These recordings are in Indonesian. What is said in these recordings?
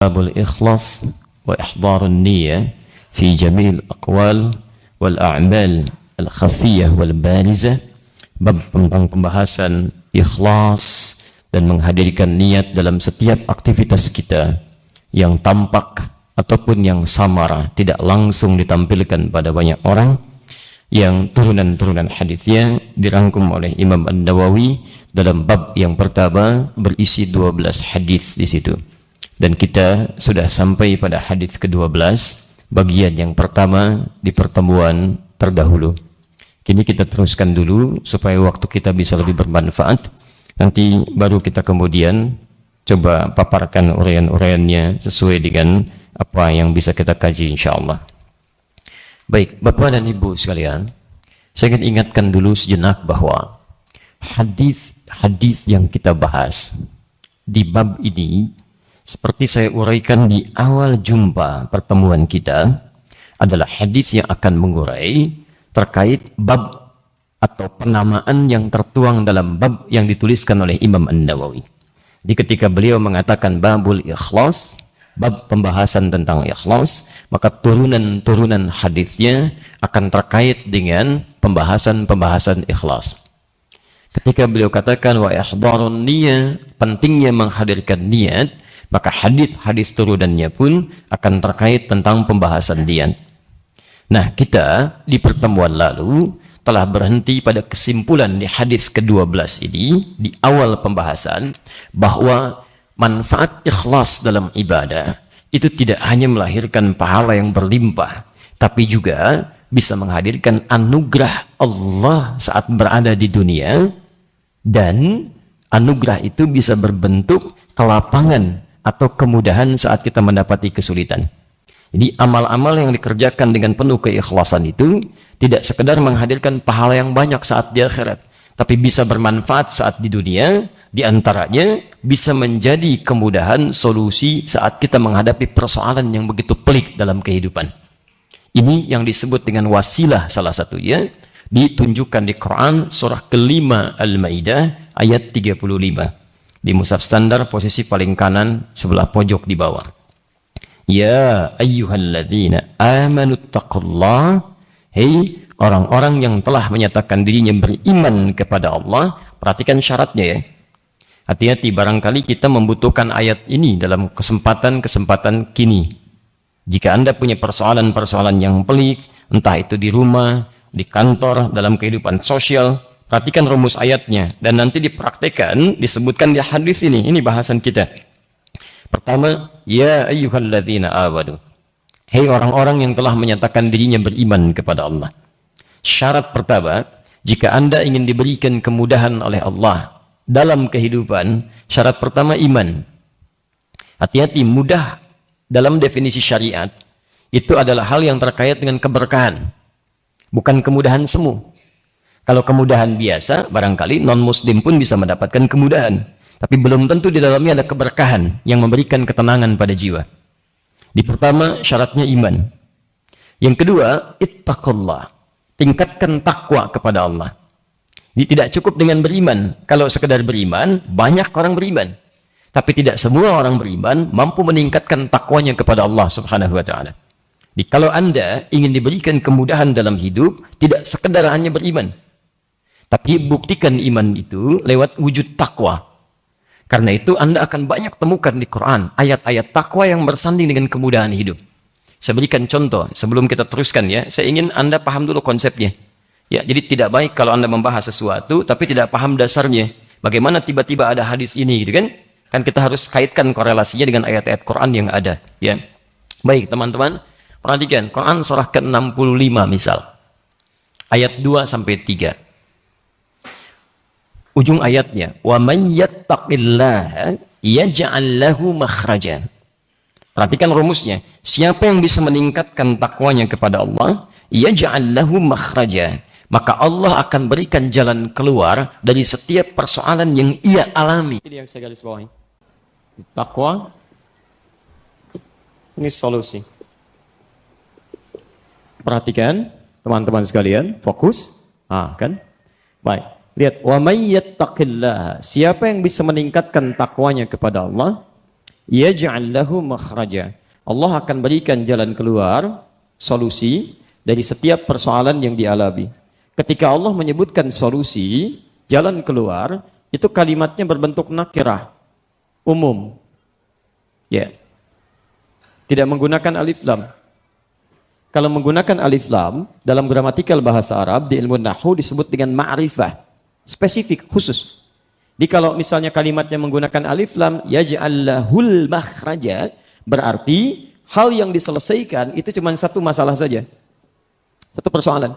Babul ikhlas wa ihdharun niyyah fi jami'il aqwal wal a'mal al-khafiyyah wal barizah. Bab tentang pembahasan ikhlas dan menghadirkan niat dalam setiap aktivitas kita yang tampak ataupun yang samar, tidak langsung ditampilkan pada banyak orang, yang turunan-turunan hadisnya dirangkum oleh Imam An-Nawawi dalam bab yang pertama berisi 12 hadis di situ. Dan kita sudah sampai pada hadis ke-12, bagian yang pertama di pertemuan terdahulu. Kini kita teruskan dulu supaya waktu kita bisa lebih bermanfaat. Nanti baru kita kemudian coba paparkan uraian-uraiannya sesuai dengan apa yang bisa kita kaji insyaallah. Baik, Bapak dan Ibu sekalian, saya ingin ingatkan dulu sejenak bahwa hadis yang kita bahas di bab ini, seperti saya uraikan di awal jumpa pertemuan kita, adalah hadis yang akan mengurai terkait bab atau penamaan yang tertuang dalam bab yang dituliskan oleh Imam An-Nawawi. Jadi ketika beliau mengatakan babul ikhlas, bab pembahasan tentang ikhlas, maka turunan-turunan hadisnya akan terkait dengan pembahasan-pembahasan ikhlas. Ketika beliau katakan wa ihdharun niyyah, pentingnya menghadirkan niat, maka hadis-hadis turunannya pun akan terkait tentang pembahasan niat. Nah, kita di pertemuan lalu telah berhenti pada kesimpulan di hadis ke-12 ini, di awal pembahasan, bahwa manfaat ikhlas dalam ibadah itu tidak hanya melahirkan pahala yang berlimpah, tapi juga bisa menghadirkan anugerah Allah saat berada di dunia, dan anugerah itu bisa berbentuk kelapangan atau kemudahan saat kita mendapati kesulitan. Jadi amal-amal yang dikerjakan dengan penuh keikhlasan itu tidak sekedar menghadirkan pahala yang banyak saat di akhirat, tapi bisa bermanfaat saat di dunia. Di antaranya bisa menjadi kemudahan solusi saat kita menghadapi persoalan yang begitu pelik dalam kehidupan. Ini yang disebut dengan wasilah, salah satunya ditunjukkan di Quran surah ke-5 Al-Maidah ayat 35. Di mushaf standar posisi paling kanan sebelah pojok di bawah. Ya ayyuhalladzina amanu taqullah, hei orang-orang yang telah menyatakan dirinya beriman kepada Allah. Perhatikan syaratnya ya. Hati-hati, barangkali kita membutuhkan ayat ini dalam kesempatan-kesempatan kini. Jika Anda punya persoalan-persoalan yang pelik, entah itu di rumah, di kantor, dalam kehidupan sosial, perhatikan rumus ayatnya dan nanti dipraktekkan, disebutkan di hadis ini. Ini bahasan kita. Pertama, ya ayyuhalladzina amanu, hei orang-orang yang telah menyatakan dirinya beriman kepada Allah. Syarat pertama, jika Anda ingin diberikan kemudahan oleh Allah dalam kehidupan, syarat pertama iman. Hati-hati, mudah dalam definisi syariat itu adalah hal yang terkait dengan keberkahan, bukan kemudahan semu. Kalau kemudahan biasa, barangkali non-muslim pun bisa mendapatkan kemudahan, tapi belum tentu di dalamnya ada keberkahan yang memberikan ketenangan pada jiwa. Di pertama, syaratnya iman. Yang kedua, ittaqullah, tingkatkan takwa kepada Allah. Ini tidak cukup dengan beriman. Kalau sekedar beriman, banyak orang beriman, tapi tidak semua orang beriman mampu meningkatkan takwanya kepada Allah Subhanahu wa ta'ala. Jadi kalau Anda ingin diberikan kemudahan dalam hidup, tidak sekedar hanya beriman, tapi buktikan iman itu lewat wujud takwa. Karena itu Anda akan banyak temukan di Quran ayat-ayat takwa yang bersanding dengan kemudahan hidup. Saya berikan contoh sebelum kita teruskan ya. Saya ingin Anda paham dulu konsepnya. Ya, jadi tidak baik kalau Anda membahas sesuatu tapi tidak paham dasarnya. Bagaimana tiba-tiba ada hadis ini gitu kan? Kan kita harus kaitkan korelasinya dengan ayat-ayat Quran yang ada, ya. Baik, teman-teman, perhatikan Quran surah ke-65 misal. Ayat 2 sampai 3. Ujung ayatnya, wa man yattaqillaha yaj'al lahu makhrajan. Perhatikan rumusnya. Siapa yang bisa meningkatkan takwanya kepada Allah, yaj'al lahu makhrajan, maka Allah akan berikan jalan keluar dari setiap persoalan yang ia alami. Ini yang saya garis bawahi. Takwa ini solusi. Perhatikan teman-teman sekalian, fokus. Kan? Baik. Lihat, wa may yattaqillah, siapa yang bisa meningkatkan takwanya kepada Allah, yaj'al lahu makhraja. Allah akan berikan jalan keluar, solusi dari setiap persoalan yang dialami. Ketika Allah menyebutkan solusi, jalan keluar, itu kalimatnya berbentuk nakirah, umum. Ya. Tidak menggunakan alif lam. Kalau menggunakan alif lam, dalam gramatikal bahasa Arab, di ilmu nahwu disebut dengan ma'rifah. Spesifik, khusus. Jadi kalau misalnya kalimatnya menggunakan alif lam, yaj'al lahul makhraja, berarti hal yang diselesaikan itu cuma satu masalah saja. Satu persoalan.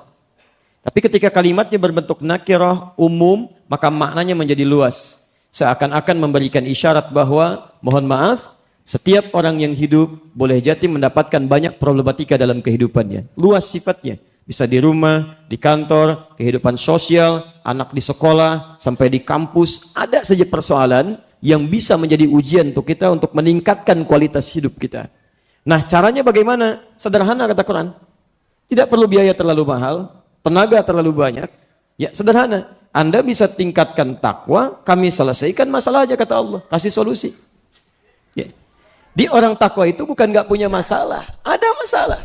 Tapi ketika kalimatnya berbentuk nakirah, umum, maka maknanya menjadi luas. Seakan-akan memberikan isyarat bahwa, mohon maaf, setiap orang yang hidup boleh jadi mendapatkan banyak problematika dalam kehidupannya. Luas sifatnya. Bisa di rumah, di kantor, kehidupan sosial, anak di sekolah, sampai di kampus. Ada saja persoalan yang bisa menjadi ujian untuk kita untuk meningkatkan kualitas hidup kita. Nah, caranya bagaimana? Sederhana kata Quran. Tidak perlu biaya terlalu mahal, tenaga terlalu banyak. Ya, sederhana. Anda bisa tingkatkan takwa, kami selesaikan masalah aja kata Allah. Kasih solusi. Ya. Di orang takwa itu bukan nggak punya masalah, ada masalah.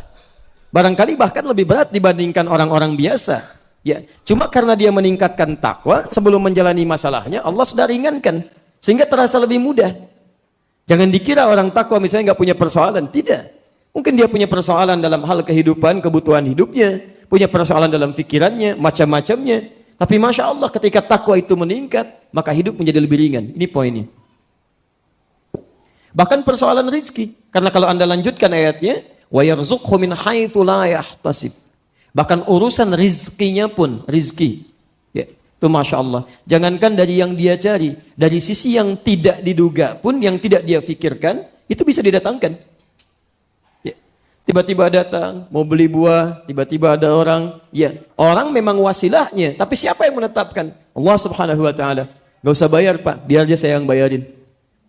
Barangkali bahkan lebih berat dibandingkan orang-orang biasa. Ya, cuma karena dia meningkatkan takwa sebelum menjalani masalahnya, Allah sudah ringankan sehingga terasa lebih mudah. Jangan dikira orang takwa misalnya nggak punya persoalan, tidak. Mungkin dia punya persoalan dalam hal kehidupan, kebutuhan hidupnya, punya persoalan dalam pikirannya, macam-macamnya. Tapi masya Allah ketika takwa itu meningkat, maka hidup menjadi lebih ringan. Ini poinnya. Bahkan persoalan rizki, karena kalau Anda lanjutkan ayatnya, wa yarzuqhu min haitsu la yahtasib. Bahkan urusan rizkinya pun rizki. Ya, itu masya Allah. Jangankan dari yang dia cari, dari sisi yang tidak diduga pun, yang tidak dia fikirkan, itu bisa didatangkan. Ya. Tiba-tiba datang, mau beli buah, tiba-tiba ada orang. Ya, orang memang wasilahnya, tapi siapa yang menetapkan? Allah Subhanahu Wa Taala. Gak usah bayar Pak, biar aja saya yang bayarin.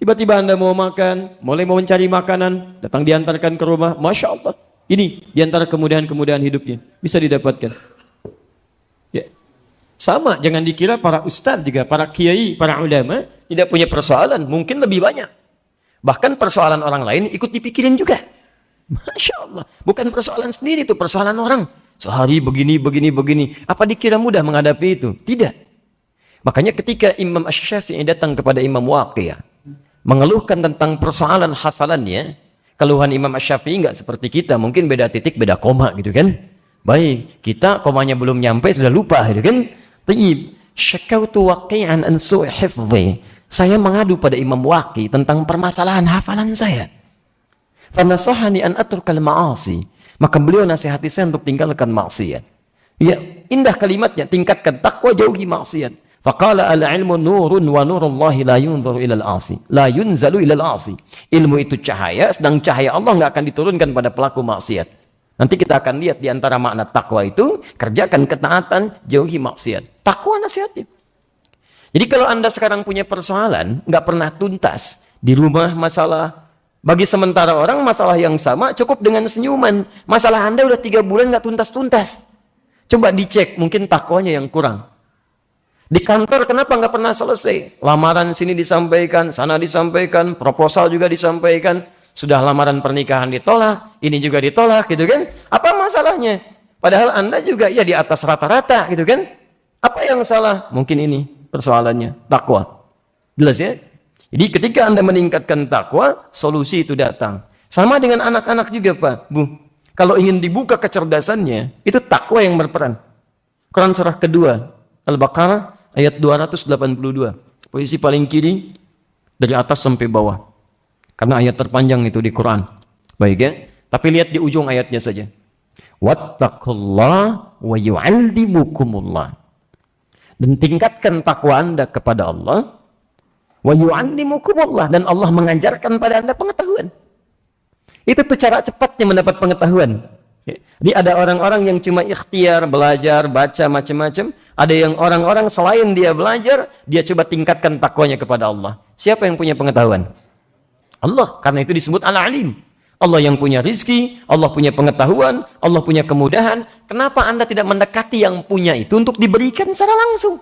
Tiba-tiba Anda mau makan, mulai mau mencari makanan, datang diantarkan ke rumah, masya Allah. Ini diantara kemudahan-kemudahan hidupnya bisa didapatkan. Ya. Sama, jangan dikira para ustadz juga, para kiai, para ulama tidak punya persoalan, mungkin lebih banyak. Bahkan persoalan orang lain ikut dipikirin juga. Masya Allah, bukan persoalan sendiri itu, persoalan orang. Sehari begini, begini, begini. Apa dikira mudah menghadapi itu? Tidak. Makanya ketika Imam Asy-Syafi'i datang kepada Imam Waqi', mengeluhkan tentang persoalan hafalannya, keluhan Imam Asy-Syafi'i enggak seperti kita, mungkin beda titik, beda koma gitu kan. Baik, kita komanya belum nyampe sudah lupa gitu kan. Tayyib, syakautu waqi'an an su'i hifdhi. Saya mengadu pada Imam Waqi' tentang permasalahan hafalan saya. Fa nasahani an atrukal ma'asi. Maka beliau nasihati saya untuk tinggalkan maksiat. Ya, indah kalimatnya, tingkatkan takwa, jauhi maksiat. Faqala al-ilmu nurun wa nurullahi la yunzaru ilal asi. La yunzalu ilal asi. Ilmu itu cahaya, sedang cahaya Allah nggak akan diturunkan pada pelaku maksiat. Nanti kita akan lihat di antara makna takwa itu, kerjakan ketaatan, jauhi maksiat. Takwa nasihatnya. Jadi kalau Anda sekarang punya persoalan, nggak pernah tuntas, di rumah masalah, bagi sementara orang masalah yang sama cukup dengan senyuman. Masalah Anda udah 3 bulan nggak tuntas-tuntas. Coba dicek, mungkin takwanya yang kurang. Di kantor kenapa nggak pernah selesai? Lamaran sini disampaikan, sana disampaikan, proposal juga disampaikan. Sudah lamaran pernikahan ditolak, ini juga ditolak gitu kan? Apa masalahnya? Padahal Anda juga ya di atas rata-rata gitu kan? Apa yang salah? Mungkin ini persoalannya, takwa. Jelas ya? Jadi ketika Anda meningkatkan takwa, solusi itu datang. Sama dengan anak-anak juga Pak, Bu. Kalau ingin dibuka kecerdasannya, itu takwa yang berperan. Quran surah kedua, Al-Baqarah, ayat 282. Posisi paling kiri dari atas sampai bawah. Karena ayat terpanjang itu di Quran. Baik ya. Tapi lihat di ujung ayatnya saja. Wattaqullah wa yu'allimukumullah. Dan tingkatkan takwa Anda kepada Allah. Wa yu'allimukumullah. Dan Allah mengajarkan pada Anda pengetahuan. Itu tuh cara cepatnya mendapat pengetahuan. Jadi ada orang-orang yang cuma ikhtiar, belajar, baca macam-macam. Ada yang orang-orang selain dia belajar, dia coba tingkatkan takwanya kepada Allah. Siapa yang punya pengetahuan? Allah. Karena itu disebut Al-Alim. Allah yang punya rizki, Allah punya pengetahuan, Allah punya kemudahan. Kenapa Anda tidak mendekati yang punya itu untuk diberikan secara langsung?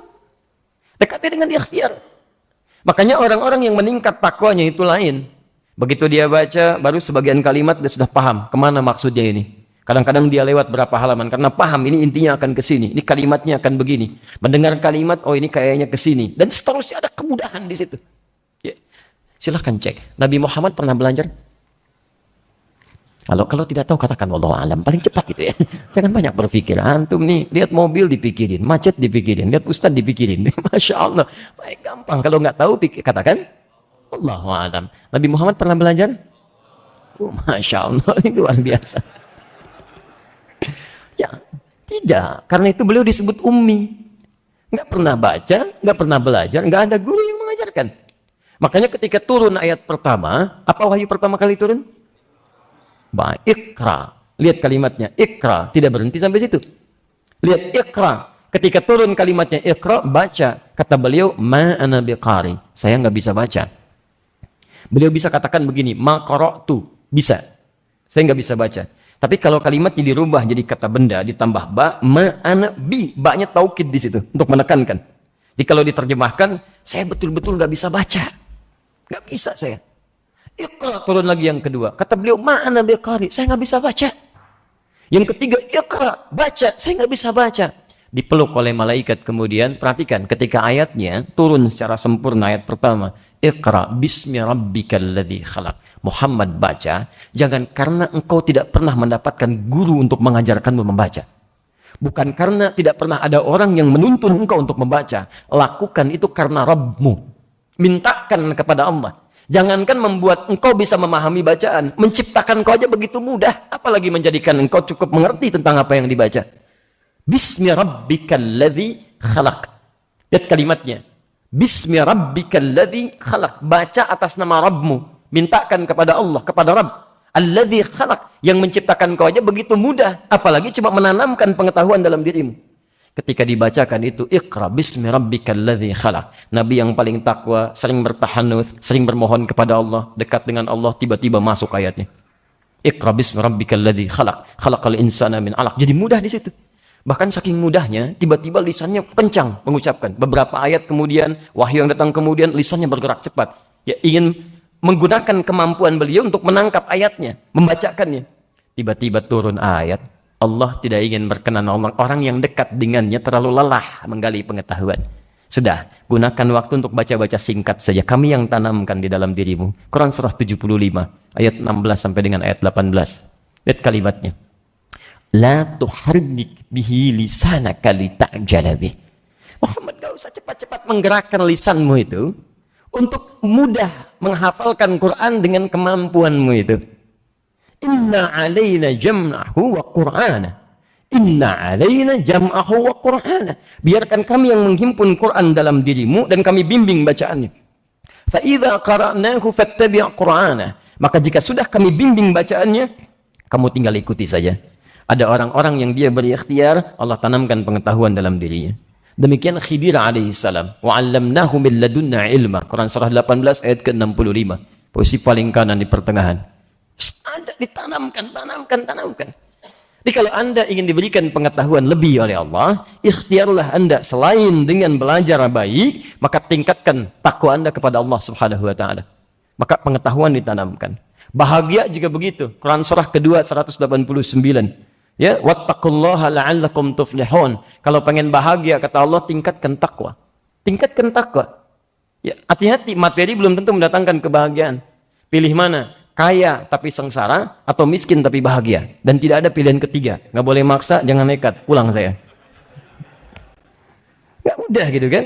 Dekati dengan ikhtiar. Makanya orang-orang yang meningkat takwanya itu lain. Begitu dia baca, baru sebagian kalimat dia sudah paham kemana maksudnya ini. Kadang-kadang dia lewat berapa halaman karena paham ini intinya akan ke sini, ini kalimatnya akan begini. Mendengar kalimat, oh ini kayaknya ke sini, dan seterusnya, ada kemudahan di situ. Ya. Silahkan cek. Nabi Muhammad pernah belajar? Kalau tidak tahu katakan wallahu alam, paling cepat gitu ya. Jangan banyak berpikir. Antum nih lihat mobil dipikirin, macet dipikirin, lihat ustaz dipikirin. Masya Allah, baik gampang. Kalau nggak tahu katakan wallahu alam. Nabi Muhammad pernah belajar? Oh, Masya Allah, ini luar biasa. Ya, tidak. Karena itu beliau disebut ummi. Nggak pernah baca, nggak pernah belajar, nggak ada guru yang mengajarkan. Makanya ketika turun ayat pertama, apa wahyu pertama kali turun? Ikra. Lihat kalimatnya, ikra. Tidak berhenti sampai situ. Lihat ikra. Ketika turun kalimatnya ikra, baca. Kata beliau, ma ana biqari. Saya nggak bisa baca. Beliau bisa katakan begini, ma qara'tu. Bisa. Saya nggak bisa baca. Tapi kalau kalimatnya dirubah jadi kata benda, ditambah ba, ma ana bi. Ba-nya taukid di situ untuk menekankan. Jadi kalau diterjemahkan, saya betul-betul nggak bisa baca. Nggak bisa saya. Iqra, turun lagi yang kedua. Kata beliau, ma'ana biqari, saya nggak bisa baca. Yang ketiga, iqra, baca, saya nggak bisa baca. Dipeluk oleh malaikat kemudian, perhatikan, ketika ayatnya turun secara sempurna ayat pertama. Iqra, bismi rabbikal ladzi khalaq. Muhammad baca, jangan karena engkau tidak pernah mendapatkan guru untuk mengajarkanmu membaca. Bukan karena tidak pernah ada orang yang menuntun engkau untuk membaca. Lakukan itu karena Rabbmu. Mintakan kepada Allah. Jangankan membuat engkau bisa memahami bacaan, menciptakan engkau aja begitu mudah, apalagi menjadikan engkau cukup mengerti tentang apa yang dibaca. Bismi rabbikal ladzi khalaq. Lihat kalimatnya. Bismi rabbikal ladzi khalaq. Baca atas nama Rabbmu. Mintakan kepada Allah, kepada Rabb. Alladzi khalaq, yang menciptakan engkau aja begitu mudah, apalagi cuma menanamkan pengetahuan dalam dirimu. Ketika dibacakan itu, Iqra bismi rabbikal ladzi khalaq. Nabi yang paling takwa, sering bertahannuts, sering bermohon kepada Allah, dekat dengan Allah, tiba-tiba masuk ayatnya. Iqra bismi rabbikal ladzi khalaq, khalaqal insana min 'alaq. Jadi mudah di situ. Bahkan saking mudahnya, tiba-tiba lisannya kencang mengucapkan. Beberapa ayat kemudian, wahyu yang datang kemudian, lisannya bergerak cepat. Ya, ingin menggunakan kemampuan beliau untuk menangkap ayatnya, membacakannya. Tiba-tiba turun ayat. Allah tidak ingin berkenan orang yang dekat dengannya terlalu lelah menggali pengetahuan. Sudah, gunakan waktu untuk baca-baca singkat saja. Kami yang tanamkan di dalam dirimu. Quran surah 75, ayat 16 sampai dengan ayat 18. Lihat kalimatnya. La tuharrik bihi lisanaka lita'jala bih. Muhammad, gak usah cepat-cepat menggerakkan lisanmu itu untuk mudah menghafalkan Quran dengan kemampuanmu itu. Inna alaina jam'ahu wa qur'ana. Inna alaina jam'ahu wa qur'ana. Biarkan kami yang menghimpun Quran dalam dirimu dan kami bimbing bacaannya. Fa idza qara'nahu fattabi' qur'ana. Maka jika sudah kami bimbing bacaannya, kamu tinggal ikuti saja. Ada orang-orang yang dia berikhtiar, Allah tanamkan pengetahuan dalam dirinya. Demikian Khidir alaihissalam. Wa 'allamnahu min ladunna ilma. Quran surah 18 ayat ke-65. Posisi paling kanan di pertengahan. Ada ditanamkan. Jadi kalau Anda ingin diberikan pengetahuan lebih oleh Allah, ikhtiarlah Anda selain dengan belajar baik, maka tingkatkan takwa Anda kepada Allah Subhanahu wa taala. Maka pengetahuan ditanamkan. Bahagia juga begitu. Quran surah kedua 189. Ya, wattaqullaha la'allakum tuflihun. Kalau pengen bahagia kata Allah, tingkatkan takwa. Tingkatkan takwa. Ya, hati-hati, materi belum tentu mendatangkan kebahagiaan. Pilih mana? Kaya tapi sengsara atau miskin tapi bahagia, dan tidak ada pilihan ketiga. Nggak boleh maksa, jangan nekat, pulang saya. Nggak mudah gitu kan?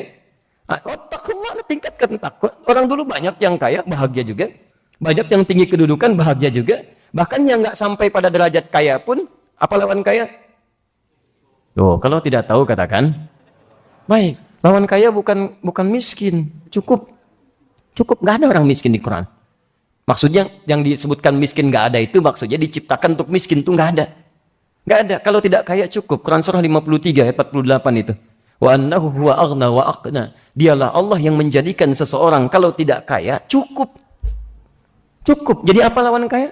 Takwa, tingkatkan takwa. Orang dulu banyak yang kaya bahagia juga, banyak yang tinggi kedudukan bahagia juga, bahkan yang nggak sampai pada derajat kaya pun apa lawan kaya? Tuh, kalau tidak tahu katakan baik. Lawan kaya bukan miskin, cukup nggak ada orang miskin di Quran. Maksudnya yang disebutkan miskin nggak ada itu maksudnya diciptakan untuk miskin, itu nggak ada. Kalau tidak kaya cukup. Quran surah 53 ayat 48 itu. Wa annahu huwa aghna wa aqna. Dialah Allah yang menjadikan seseorang kalau tidak kaya cukup. Jadi apa lawan kaya?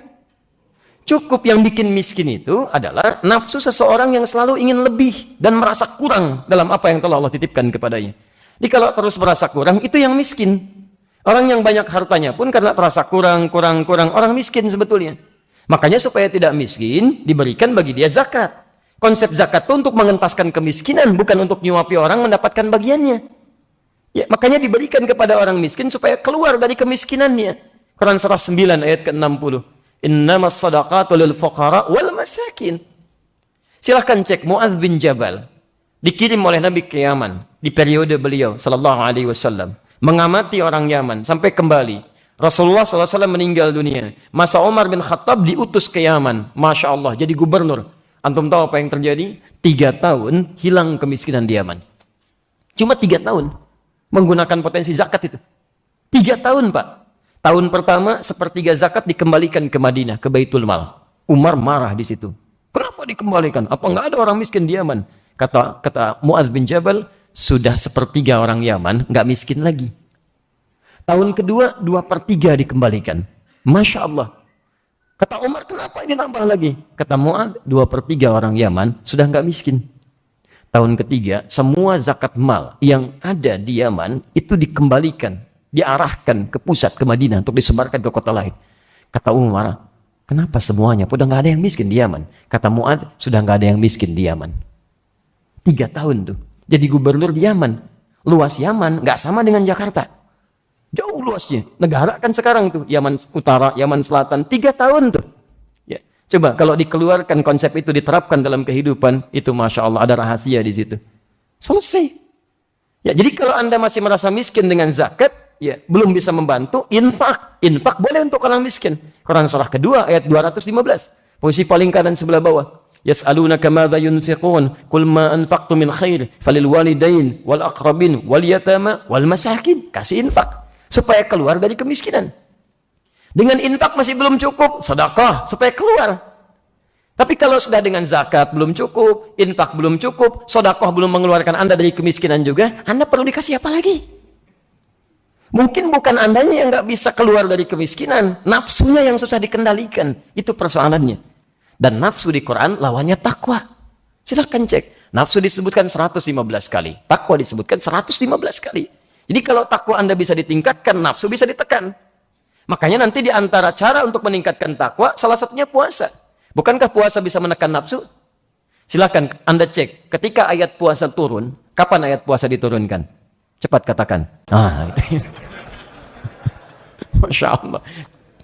Cukup. Yang bikin miskin itu adalah nafsu seseorang yang selalu ingin lebih dan merasa kurang dalam apa yang telah Allah titipkan kepadanya. Jadi kalau terus merasa kurang, itu yang miskin. Orang yang banyak hartanya pun karena terasa kurang orang miskin sebetulnya. Makanya supaya tidak miskin, diberikan bagi dia zakat. Konsep zakat itu untuk mengentaskan kemiskinan, bukan untuk nyuapi orang mendapatkan bagiannya. Ya, makanya diberikan kepada orang miskin supaya keluar dari kemiskinannya. Quran surah 9 ayat ke-60. Innamas sadaqatu lil fuqara wal masakin. Silahkan cek Mu'adz bin Jabal. Dikirim oleh Nabi ke Yaman di periode beliau sallallahu alaihi wasallam. Mengamati orang Yaman sampai kembali. Rasulullah SAW meninggal dunia. Masa Umar bin Khattab diutus ke Yaman. Masya Allah, jadi gubernur. Antum tahu apa yang terjadi? 3 tahun hilang kemiskinan di Yaman. Cuma 3 tahun. Menggunakan potensi zakat itu. 3 tahun, Pak. Tahun pertama, 1/3 zakat dikembalikan ke Madinah, ke Baitul Mal. Umar marah di situ. Kenapa dikembalikan? Apa nggak ada orang miskin di Yaman? Kata Mu'adz bin Jabal, sudah 1/3 orang Yaman nggak miskin lagi. Tahun kedua, 2/3 dikembalikan. Masya Allah. Kata Umar, kenapa ini nambah lagi? Kata Mu'adz, 2/3 orang Yaman sudah nggak miskin. Tahun ketiga, semua zakat mal yang ada di Yaman itu dikembalikan, diarahkan ke pusat, ke Madinah untuk disebarkan ke kota lain. Kata Umar, kenapa semuanya? Udah nggak ada yang miskin di Yaman. Kata Mu'adz, sudah nggak ada yang miskin di Yaman. 3 tahun tuh. Jadi gubernur di Yaman. Luas Yaman nggak sama dengan Jakarta. Jauh luasnya. Negara kan sekarang tuh. Yaman Utara, Yaman Selatan. 3 tahun tuh. Ya. Coba kalau dikeluarkan konsep itu diterapkan dalam kehidupan. Itu Masya Allah ada rahasia di situ. Selesai. Ya, jadi kalau Anda masih merasa miskin dengan zakat. Ya, belum bisa membantu. Infak. Infak boleh untuk orang miskin. Quran surah kedua ayat 215. Posisi paling kanan sebelah bawah. Yas'alunaka madza yunfiqun qul ma anfaqtum min khair falil walidain wal aqrabin wal yatama wal masakin. Kasih infak supaya keluar dari kemiskinan. Dengan infak masih belum cukup, sedekah supaya keluar. Tapi kalau sudah dengan zakat belum cukup, infak belum cukup, sedekah belum mengeluarkan Anda dari kemiskinan juga, Anda perlu dikasih apa lagi? Mungkin bukan Andanya yang nggak bisa keluar dari kemiskinan, nafsunya yang susah dikendalikan. Itu persoalannya. Dan nafsu di Quran lawannya takwa. Silahkan cek. Nafsu disebutkan 115 kali. Takwa disebutkan 115 kali. Jadi kalau takwa Anda bisa ditingkatkan, nafsu bisa ditekan. Makanya nanti di antara cara untuk meningkatkan takwa, salah satunya puasa. Bukankah puasa bisa menekan nafsu? Silahkan Anda cek. Ketika ayat puasa turun, kapan ayat puasa diturunkan? Cepat katakan. Itu. Masya Allah.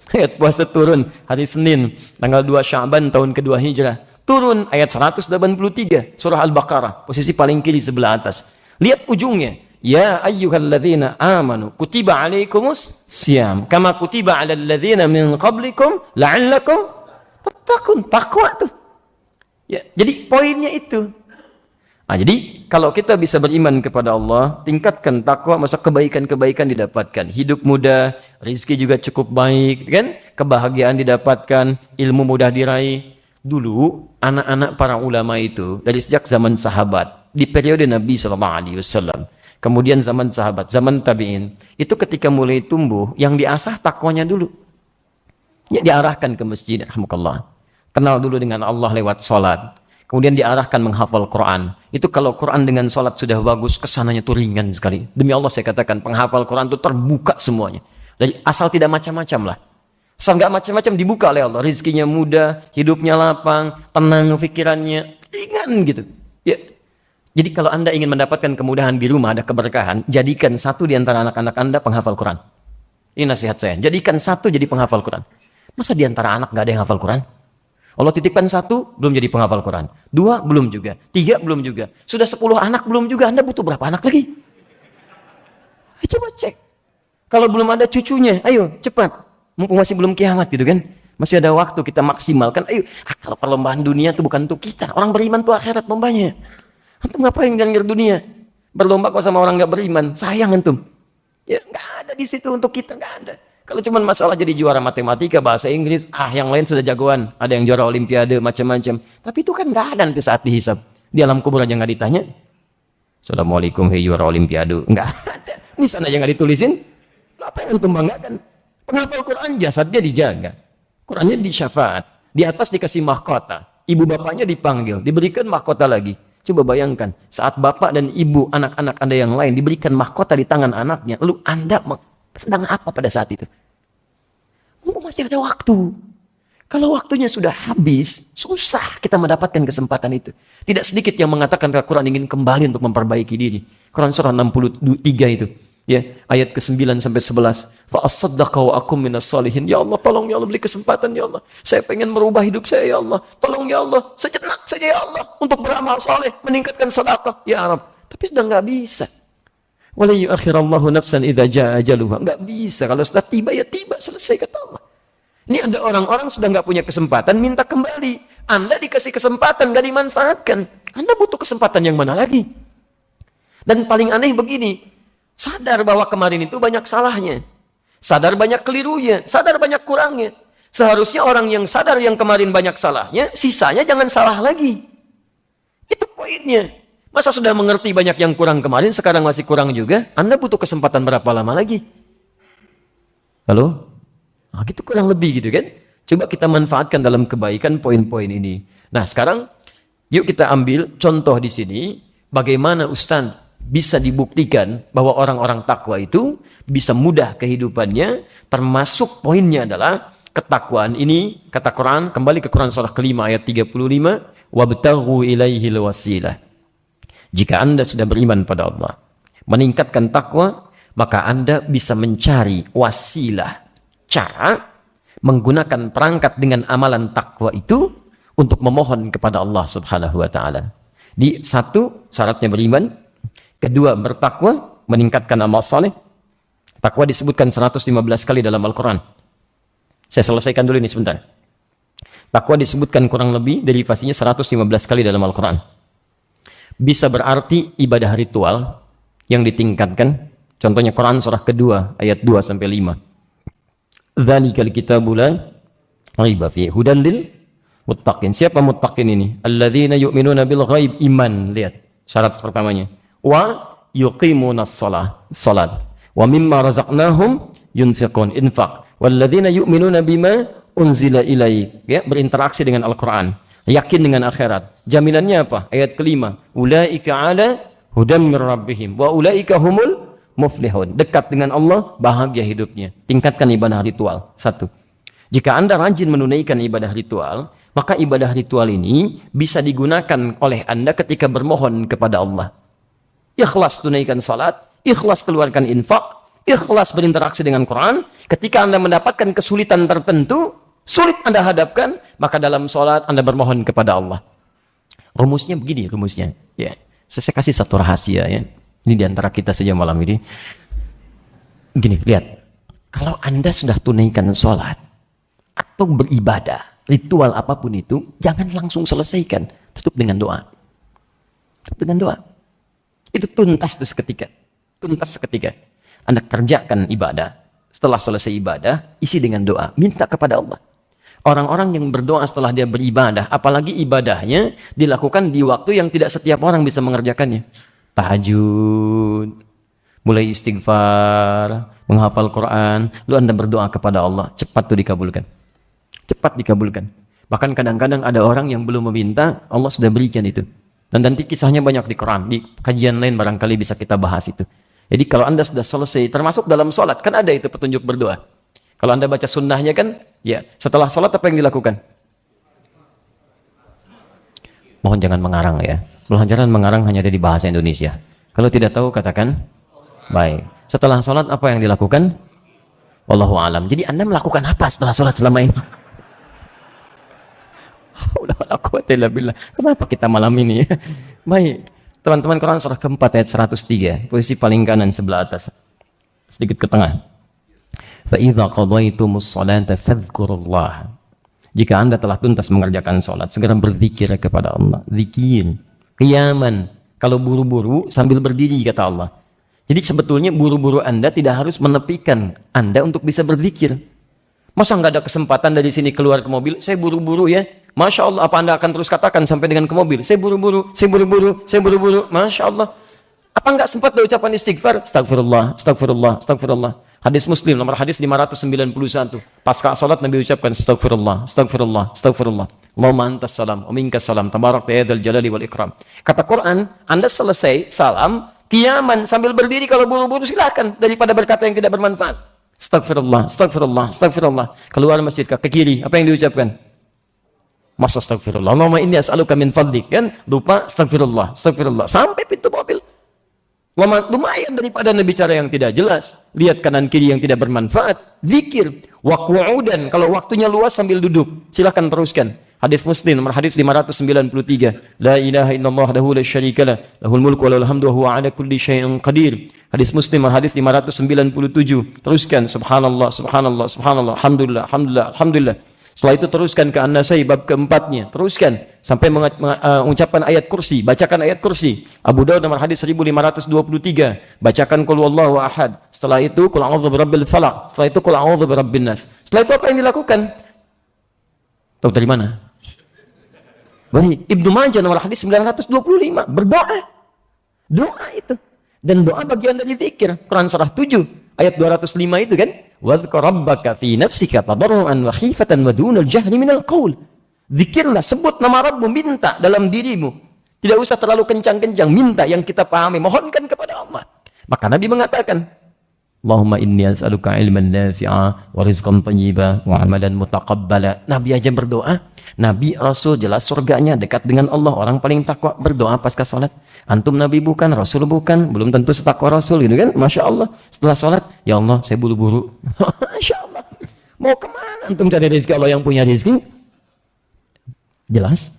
Ayat puasa turun hari Senin, tanggal 2 Sya'ban tahun kedua Hijrah. Turun ayat 183, surah Al-Baqarah, posisi paling kiri sebelah atas. Lihat ujungnya. Ya ayyuhalladzina amanu kutiba alaikumus siyam kama kutiba alal ladzina min qablikum la'allakum tattaqun. Takwa tuh. Ya, jadi poinnya itu. Jadi kalau kita bisa beriman kepada Allah, tingkatkan takwa, masa kebaikan-kebaikan didapatkan. Hidup mudah, rezeki juga cukup baik, kan? Kebahagiaan didapatkan, ilmu mudah diraih. Dulu anak-anak para ulama itu dari sejak zaman sahabat, di periode Nabi SAW, kemudian zaman sahabat, zaman tabi'in, itu ketika mulai tumbuh, yang diasah takwanya dulu. Ya, diarahkan ke masjid, alhamdulillah. Kenal dulu dengan Allah lewat sholat. Kemudian diarahkan menghafal Quran. Itu kalau Quran dengan sholat sudah bagus, kesananya tuh ringan sekali. Demi Allah saya katakan, penghafal Quran itu terbuka semuanya. Jadi asal tidak macam-macam lah. Asal nggak macam-macam dibuka oleh Allah. Rizkinya mudah, hidupnya lapang, tenang pikirannya, ringan gitu. Ya. Jadi kalau Anda ingin mendapatkan kemudahan di rumah, ada keberkahan, jadikan satu di antara anak-anak Anda penghafal Quran. Ini nasihat saya. Jadikan satu jadi penghafal Quran. Masa di antara anak nggak ada yang hafal Quran? Allah titipkan 1, belum jadi penghafal Quran. 2, belum juga. 3, belum juga. Sudah 10 anak, belum juga. Anda butuh berapa anak lagi? Coba cek. Kalau belum ada cucunya, ayo cepat. Mumpung masih belum kiamat gitu kan. Masih ada waktu kita maksimalkan. Ayo, kalau perlombaan dunia itu bukan untuk kita. Orang beriman itu akhirat lombanya. Antum ngapain nyengir dunia? Berlomba kok sama orang nggak beriman. Sayang antum. Ya, nggak ada di situ untuk kita, nggak ada. Kalau cuma masalah jadi juara matematika, bahasa Inggris, yang lain sudah jagoan. Ada yang juara olimpiade, macam-macam. Tapi itu kan nggak ada nanti saat dihisab. Di alam kubur aja nggak ditanya. Assalamualaikum, hei juara olimpiade. Nggak ada. Nisan aja nggak ditulisin. Apa yang antum banggakan? Penghafal Quran jasadnya dijaga. Qurannya disyafaat. Di atas dikasih mahkota. Ibu bapaknya dipanggil, diberikan mahkota lagi. Coba bayangkan, saat bapak dan ibu, anak-anak Anda yang lain diberikan mahkota di tangan anaknya, lalu Anda Sedang apa pada saat itu? Masih ada waktu. Kalau waktunya sudah habis, susah kita mendapatkan kesempatan itu. Tidak sedikit yang mengatakan Al-Quran ingin kembali untuk memperbaiki diri. Quran surah 63 itu. Ya, ayat ke-9 sampai 11. Fa'as-saddaqa wa akum minas salihin. Ya Allah, tolong ya Allah, beri kesempatan ya Allah. Saya pengen merubah hidup saya ya Allah. Tolong ya Allah, sejenak saja ya Allah. Untuk beramal saleh, meningkatkan sedekah. Ya Rabb. Tapi sudah nggak bisa. Wala yu'akhirallahu nafsan idza jaa ajaluha. Nggak bisa. Kalau sudah tiba ya tiba, selesai kata Allah. Ini ada orang-orang sudah nggak punya kesempatan, minta kembali. Anda dikasih kesempatan, nggak dimanfaatkan. Anda butuh kesempatan yang mana lagi? Dan paling aneh begini, sadar bahwa kemarin itu banyak salahnya. Sadar banyak kelirunya, sadar banyak kurangnya. Seharusnya orang yang sadar yang kemarin banyak salahnya, sisanya jangan salah lagi. Itu poinnya. Masa sudah mengerti banyak yang kurang kemarin, sekarang masih kurang juga? Anda butuh kesempatan berapa lama lagi? Halo? Nah, gitu kurang lebih gitu kan. Coba kita manfaatkan dalam kebaikan poin-poin ini. Nah sekarang yuk kita ambil contoh di sini. Bagaimana Ustaz bisa dibuktikan bahwa orang-orang takwa itu bisa mudah kehidupannya. Termasuk poinnya adalah ketakwaan ini. Kata Quran, kembali ke Quran surah kelima ayat 35. Wabtaghu ilaihil wasilah. Jika Anda sudah beriman pada Allah, meningkatkan takwa, maka Anda bisa mencari wasilah. Cara menggunakan perangkat dengan amalan takwa itu untuk memohon kepada Allah Subhanahu wa taala. Di satu, syaratnya beriman. Kedua, bertakwa, meningkatkan amal saleh. Takwa disebutkan 115 kali dalam Al-Quran. Saya selesaikan dulu ini sebentar. Takwa disebutkan kurang lebih derivasinya 115 kali dalam Al-Quran. Bisa berarti ibadah ritual yang ditingkatkan. Contohnya Quran surah kedua ayat 2 sampai 5. Dzalikal kitabu la raiba fihi hudan lil muttaqin. Siapa muttaqin ini? Alladzina yu'minuna bil ghaib, iman. Lihat syarat pertamanya. Wa yuqimunas salat. Wa mimma razaqnahum yunfiqun, infaq. Walladzina yu'minuna bima unzila ilaik. Ya, berinteraksi dengan Al-Qur'an. Yakin dengan akhirat. Jaminannya apa? Ayat kelima. Ulaika ala hudan mir rabbihim wa ulaika humul muflihun. Dekat dengan Allah, bahagia hidupnya. Tingkatkan ibadah ritual. Satu. Jika Anda rajin menunaikan ibadah ritual, maka ibadah ritual ini bisa digunakan oleh Anda ketika bermohon kepada Allah. Ikhlas tunaikan salat, ikhlas keluarkan infak, ikhlas berinteraksi dengan Quran. Ketika Anda mendapatkan kesulitan tertentu, sulit Anda hadapkan, maka dalam salat Anda bermohon kepada Allah. Rumusnya begini, rumusnya. Ya, saya kasih satu rahasia ya. Ini diantara kita saja malam ini. Gini, lihat. Kalau Anda sudah tunaikan sholat atau beribadah, ritual apapun itu, jangan langsung selesaikan. Tutup dengan doa. Tutup dengan doa. Itu tuntas itu seketika. Tuntas seketika. Anda kerjakan ibadah. Setelah selesai ibadah, isi dengan doa. Minta kepada Allah. Orang-orang yang berdoa setelah dia beribadah, apalagi ibadahnya dilakukan di waktu yang tidak setiap orang bisa mengerjakannya. Tahajud, mulai istighfar, menghafal Quran, lalu Anda berdoa kepada Allah, cepat itu dikabulkan. Cepat dikabulkan. Bahkan kadang-kadang ada orang yang belum meminta, Allah sudah berikan itu. Dan nanti kisahnya banyak di Quran, di kajian lain barangkali bisa kita bahas itu. Jadi kalau Anda sudah selesai, termasuk dalam sholat, kan ada itu petunjuk berdoa. Kalau Anda baca sunnahnya kan, ya setelah sholat apa yang dilakukan? Mohon jangan mengarang ya. Pelajaran mengarang hanya ada di bahasa Indonesia. Kalau tidak tahu katakan baik. Setelah sholat apa yang dilakukan? Wallahu alam. Jadi Anda melakukan apa setelah sholat selama ini? Kenapa kita malam ini ya? Baik. Teman-teman, Quran surah keempat ayat 103. Posisi paling kanan sebelah atas. Sedikit ke tengah. فَإِذَا قَضَيْتُمُ الصَّلَاةَ فَاذْكُرُوا اللَّهَ. Jika Anda telah tuntas mengerjakan sholat, segera berzikir kepada Allah. Zikir, qiyaman. Kalau buru-buru sambil berdiri kata Allah. Jadi sebetulnya buru-buru Anda tidak harus menepikan Anda untuk bisa berzikir. Masa nggak ada kesempatan dari sini keluar ke mobil? Saya buru-buru ya. Masya Allah, apa Anda akan terus katakan sampai dengan ke mobil? Saya buru-buru, saya buru-buru, saya buru-buru. Masya Allah. Apa nggak sempat ada ucapan istighfar? Astagfirullah, astagfirullah, astagfirullah. Hadis Muslim nomor hadis 591. Pasca salat Nabi ucapkan astagfirullah, astagfirullah, astagfirullah. Allahumma antas salam, wa minkas salam, tabarak ya dzal jalali wal ikram. Kata Quran, Anda selesai salam, Kiaman sambil berdiri kalau buru-buru silakan daripada berkata yang tidak bermanfaat. Astagfirullah, astagfirullah, astagfirullah. Keluar masjid ke kiri, apa yang diucapkan? Masa astagfirullah. Allahumma inni as'aluka min fadlik, kan? Lupa astagfirullah, astagfirullah. Sampai pintu mobil. Lumayan daripada bicara yang tidak jelas. Lihat kanan kiri yang tidak bermanfaat. Zikir. Wa qu'udan. Kalau waktunya luas sambil duduk. Silakan teruskan. Hadis Muslim nomor hadis 593. La ilaha illallah wahdahu la syarikalah, lahul mulku wa lahul hamdu wa huwa ala kulli syai'in qadir. Hadis Muslim nomor hadis 597. Teruskan subhanallah, subhanallah, subhanallah, alhamdulillah, alhamdulillah, alhamdulillah. Setelah itu teruskan ke An-Nasai bab keempatnya. Teruskan sampai mengucapkan ayat kursi, bacakan ayat kursi. Abu Daud nomor hadis 1523. Bacakan qul huwallahu ahad. Setelah itu qul a'udzu birabbil falaq. Setelah itu qul a'udzu birabbin nas. Setelah itu apa yang dilakukan? Tahu dari mana? Baik, Ibnu Majah nomor hadis 925 berdoa. Doa itu. Dan doa bagian dari zikir. Quran surah 7 ayat 205 itu kan? Wadhkur rabbaka fi nafsika tadarruan wa khifatan wa dunal jahri minal qaul. Zikirlah, sebut nama Rabbmu, minta dalam dirimu. Tidak usah terlalu kencang-kencang, minta yang kita pahami, mohonkan kepada Allah. Maka Nabi mengatakan, Allahumma inni as'aluka ilman nafi'a wa rizqan thayyiba wa amalan mutaqabbala. Nabi aja berdoa. Nabi Rasul jelas surganya dekat dengan Allah. Orang paling takwa berdoa pasca salat. Antum Nabi bukan, Rasul bukan, belum tentu setakwa Rasul gitu kan. Masya Allah. Setelah salat, ya Allah saya buru-buru. Masya Allah. Mau kemana antum cari rezeki? Allah yang punya rezeki. Jelas.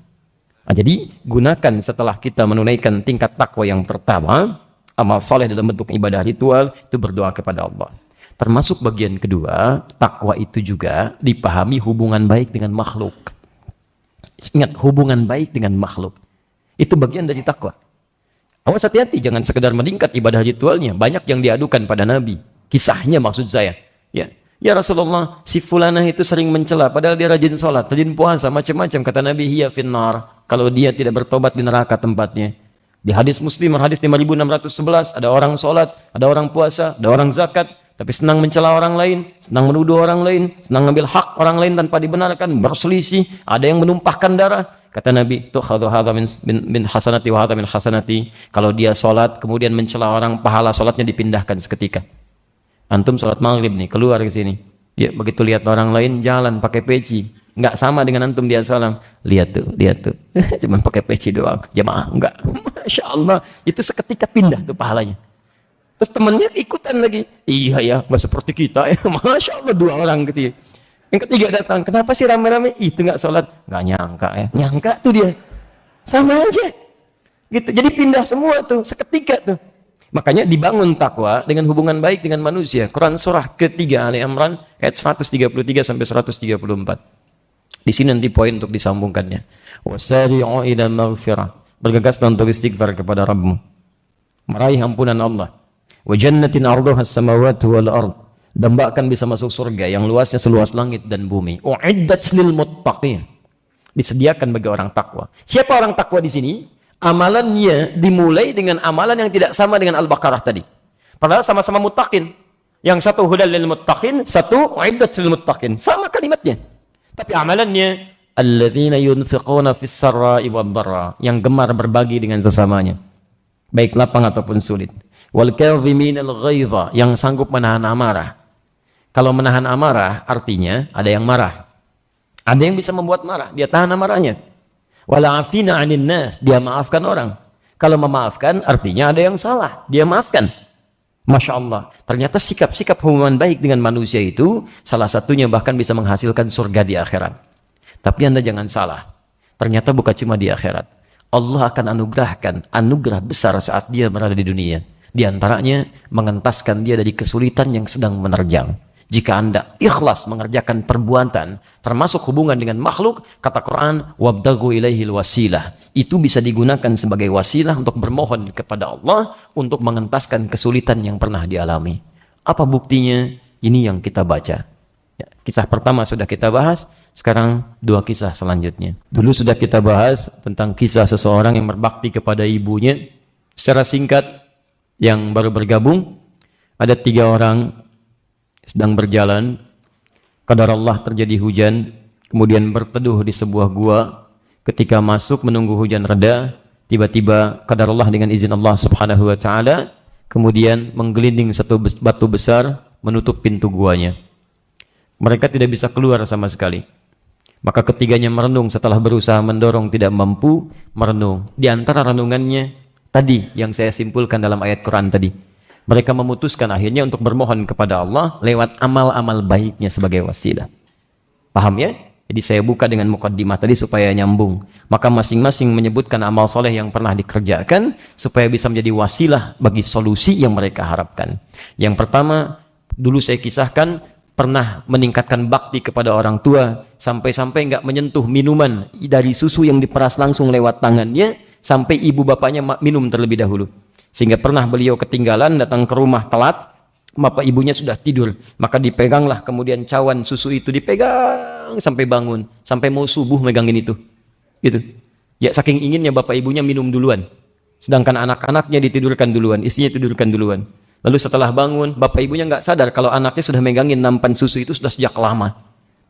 Nah, jadi gunakan setelah kita menunaikan tingkat takwa yang pertama, amal soleh dalam bentuk ibadah ritual, itu berdoa kepada Allah. Termasuk bagian kedua, takwa itu juga dipahami hubungan baik dengan makhluk. Ingat, hubungan baik dengan makhluk. Itu bagian dari takwa. Awas hati-hati, jangan sekedar meningkat ibadah ritualnya. Banyak yang diadukan pada Nabi. Kisahnya maksud saya. Ya Rasulullah, si fulanah itu sering mencela, padahal dia rajin sholat, rajin puasa, macam-macam. Kata Nabi, hiya finnar. Kalau dia tidak bertobat di neraka tempatnya. Di hadis Muslim, hadis 5611, ada orang sholat, ada orang puasa, ada orang zakat, tapi senang mencela orang lain, senang menuduh orang lain, senang mengambil hak orang lain tanpa dibenarkan, berselisih, ada yang menumpahkan darah. Kata Nabi, tu'khadhu hadha min hasanati wa hadha min hasanati. Kalau dia sholat, kemudian mencela orang, pahala sholatnya dipindahkan seketika. Antum sholat maghrib nih, keluar ke sini. Ya, begitu lihat orang lain jalan pakai peci, nggak sama dengan antum dia salam. Lihat tuh. Cuman pakai peci doang. Jamaah enggak. Masya Allah, itu seketika pindah tuh pahalanya. Terus temannya ikutan lagi. Iya ya, nggak seperti kita ya. Masya Allah, 2 orang kecil. Yang ketiga datang, kenapa sih rame-rame? Itu nggak sholat. Nggak nyangka ya. Nyangka tuh dia. Sama aja. Gitu. Jadi pindah semua tuh, seketika tuh. Makanya dibangun takwa dengan hubungan baik dengan manusia. Quran surah ketiga Ali Imran ayat 133 sampai 134. Di sini nanti poin untuk disambungkannya. Wasari'u ila maghfirah. Bergegaslah untuk istighfar kepada Rabbmu. Meraih ampunan Allah. Wa jannatin 'arduha as-samawati wal ard. Dan bahkan bisa masuk surga yang luasnya seluas langit dan bumi. U'iddat lil muttaqin. Disediakan bagi orang takwa. Siapa orang takwa di sini? Amalannya dimulai dengan amalan yang tidak sama dengan Al-Baqarah tadi. Padahal sama-sama muttaqin. Yang satu hudal lil muttaqin, satu uiddat lil muttaqin. Sama kalimatnya. Tapi amalannya alladzina yunfiquna fis sarra'i wad dharra, yang gemar berbagi dengan sesamanya. Baik lapang ataupun sulit. Wal kadhiminal ghaidha, yang sanggup menahan amarah. Kalau menahan amarah artinya ada yang marah. Ada yang bisa membuat marah, dia tahan amarahnya. Wala afina 'anil nas, dia maafkan orang. Kalau memaafkan artinya ada yang salah, dia maafkan. Masya Allah, ternyata sikap-sikap hubungan baik dengan manusia itu salah satunya bahkan bisa menghasilkan surga di akhirat. Tapi Anda jangan salah, ternyata bukan cuma di akhirat. Allah akan anugerahkan anugerah besar saat dia berada di dunia. Di antaranya mengentaskan dia dari kesulitan yang sedang menerjang. Jika Anda ikhlas mengerjakan perbuatan termasuk hubungan dengan makhluk, kata Quran, wabdagu ilaihil wasilah. Itu bisa digunakan sebagai wasilah untuk bermohon kepada Allah untuk mengentaskan kesulitan yang pernah dialami. Apa buktinya? Ini yang kita baca. Ya, kisah pertama sudah kita bahas, sekarang 2 kisah selanjutnya. Dulu sudah kita bahas tentang kisah seseorang yang berbakti kepada ibunya. Secara singkat, yang baru bergabung, ada 3 orang sedang berjalan, qadar Allah terjadi hujan, kemudian berteduh di sebuah gua. Ketika masuk menunggu hujan reda, tiba-tiba qadarullah dengan izin Allah Subhanahu wa taala, kemudian menggelinding satu batu besar menutup pintu guanya. Mereka tidak bisa keluar sama sekali. Maka ketiganya merenung, setelah berusaha mendorong tidak mampu, merenung. Di antara renungannya tadi yang saya simpulkan dalam ayat Quran tadi, mereka memutuskan akhirnya untuk bermohon kepada Allah lewat amal-amal baiknya sebagai wasilah. Paham ya? Jadi saya buka dengan mukaddimah tadi supaya nyambung. Maka masing-masing menyebutkan amal soleh yang pernah dikerjakan supaya bisa menjadi wasilah bagi solusi yang mereka harapkan. Yang pertama, dulu saya kisahkan, pernah meningkatkan bakti kepada orang tua, sampai-sampai nggak menyentuh minuman dari susu yang diperas langsung lewat tangannya, sampai ibu bapaknya minum terlebih dahulu. Sehingga pernah beliau ketinggalan, datang ke rumah telat, bapak ibunya sudah tidur, maka dipeganglah kemudian cawan susu itu, dipegang sampai bangun, sampai mau subuh megangin itu. Gitu. Ya saking inginnya bapak ibunya minum duluan. Sedangkan anak-anaknya ditidurkan duluan, istrinya tidurkan duluan. Lalu setelah bangun, bapak ibunya nggak sadar kalau anaknya sudah megangin nampan susu itu sudah sejak lama.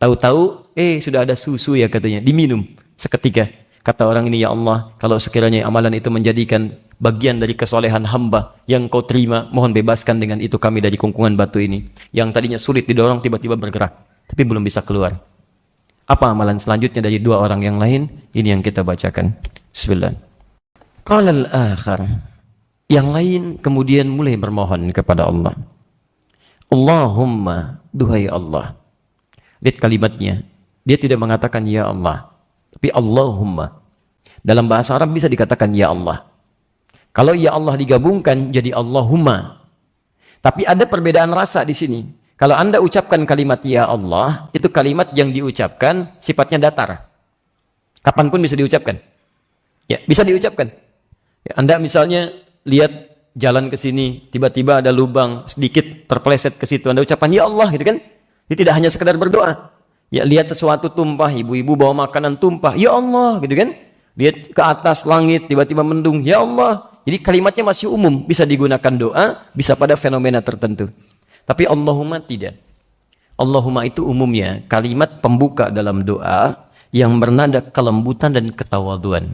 Tahu-tahu, sudah ada susu ya katanya, diminum seketika. Kata orang ini, ya Allah, kalau sekiranya amalan itu menjadikan bagian dari kesolehan hamba yang kau terima, mohon bebaskan dengan itu kami dari kungkungan batu ini. Yang tadinya sulit didorong, tiba-tiba bergerak, tapi belum bisa keluar. Apa amalan selanjutnya dari dua orang yang lain? Ini yang kita bacakan. Bismillah. Qala al-akhar. Yang lain kemudian mulai bermohon kepada Allah. Allahumma, duhai Allah. Lihat kalimatnya. Dia tidak mengatakan ya Allah, tapi Allahumma. Dalam bahasa Arab bisa dikatakan ya Allah. Kalau ya Allah digabungkan jadi Allahumma. Tapi ada perbedaan rasa di sini. Kalau Anda ucapkan kalimat ya Allah, itu kalimat yang diucapkan sifatnya datar. Kapanpun bisa diucapkan. Ya, bisa diucapkan. Ya, Anda misalnya lihat jalan ke sini, tiba-tiba ada lubang sedikit terpeleset ke situ, Anda ucapkan ya Allah gitu kan? Ini tidak hanya sekedar berdoa. Ya, lihat sesuatu tumpah, ibu-ibu bawa makanan tumpah, ya Allah gitu kan? Lihat ke atas langit tiba-tiba mendung, ya Allah. Jadi kalimatnya masih umum, bisa digunakan doa, bisa pada fenomena tertentu. Tapi Allahumma tidak. Allahumma itu umumnya kalimat pembuka dalam doa yang bernada kelembutan dan ketawaduan.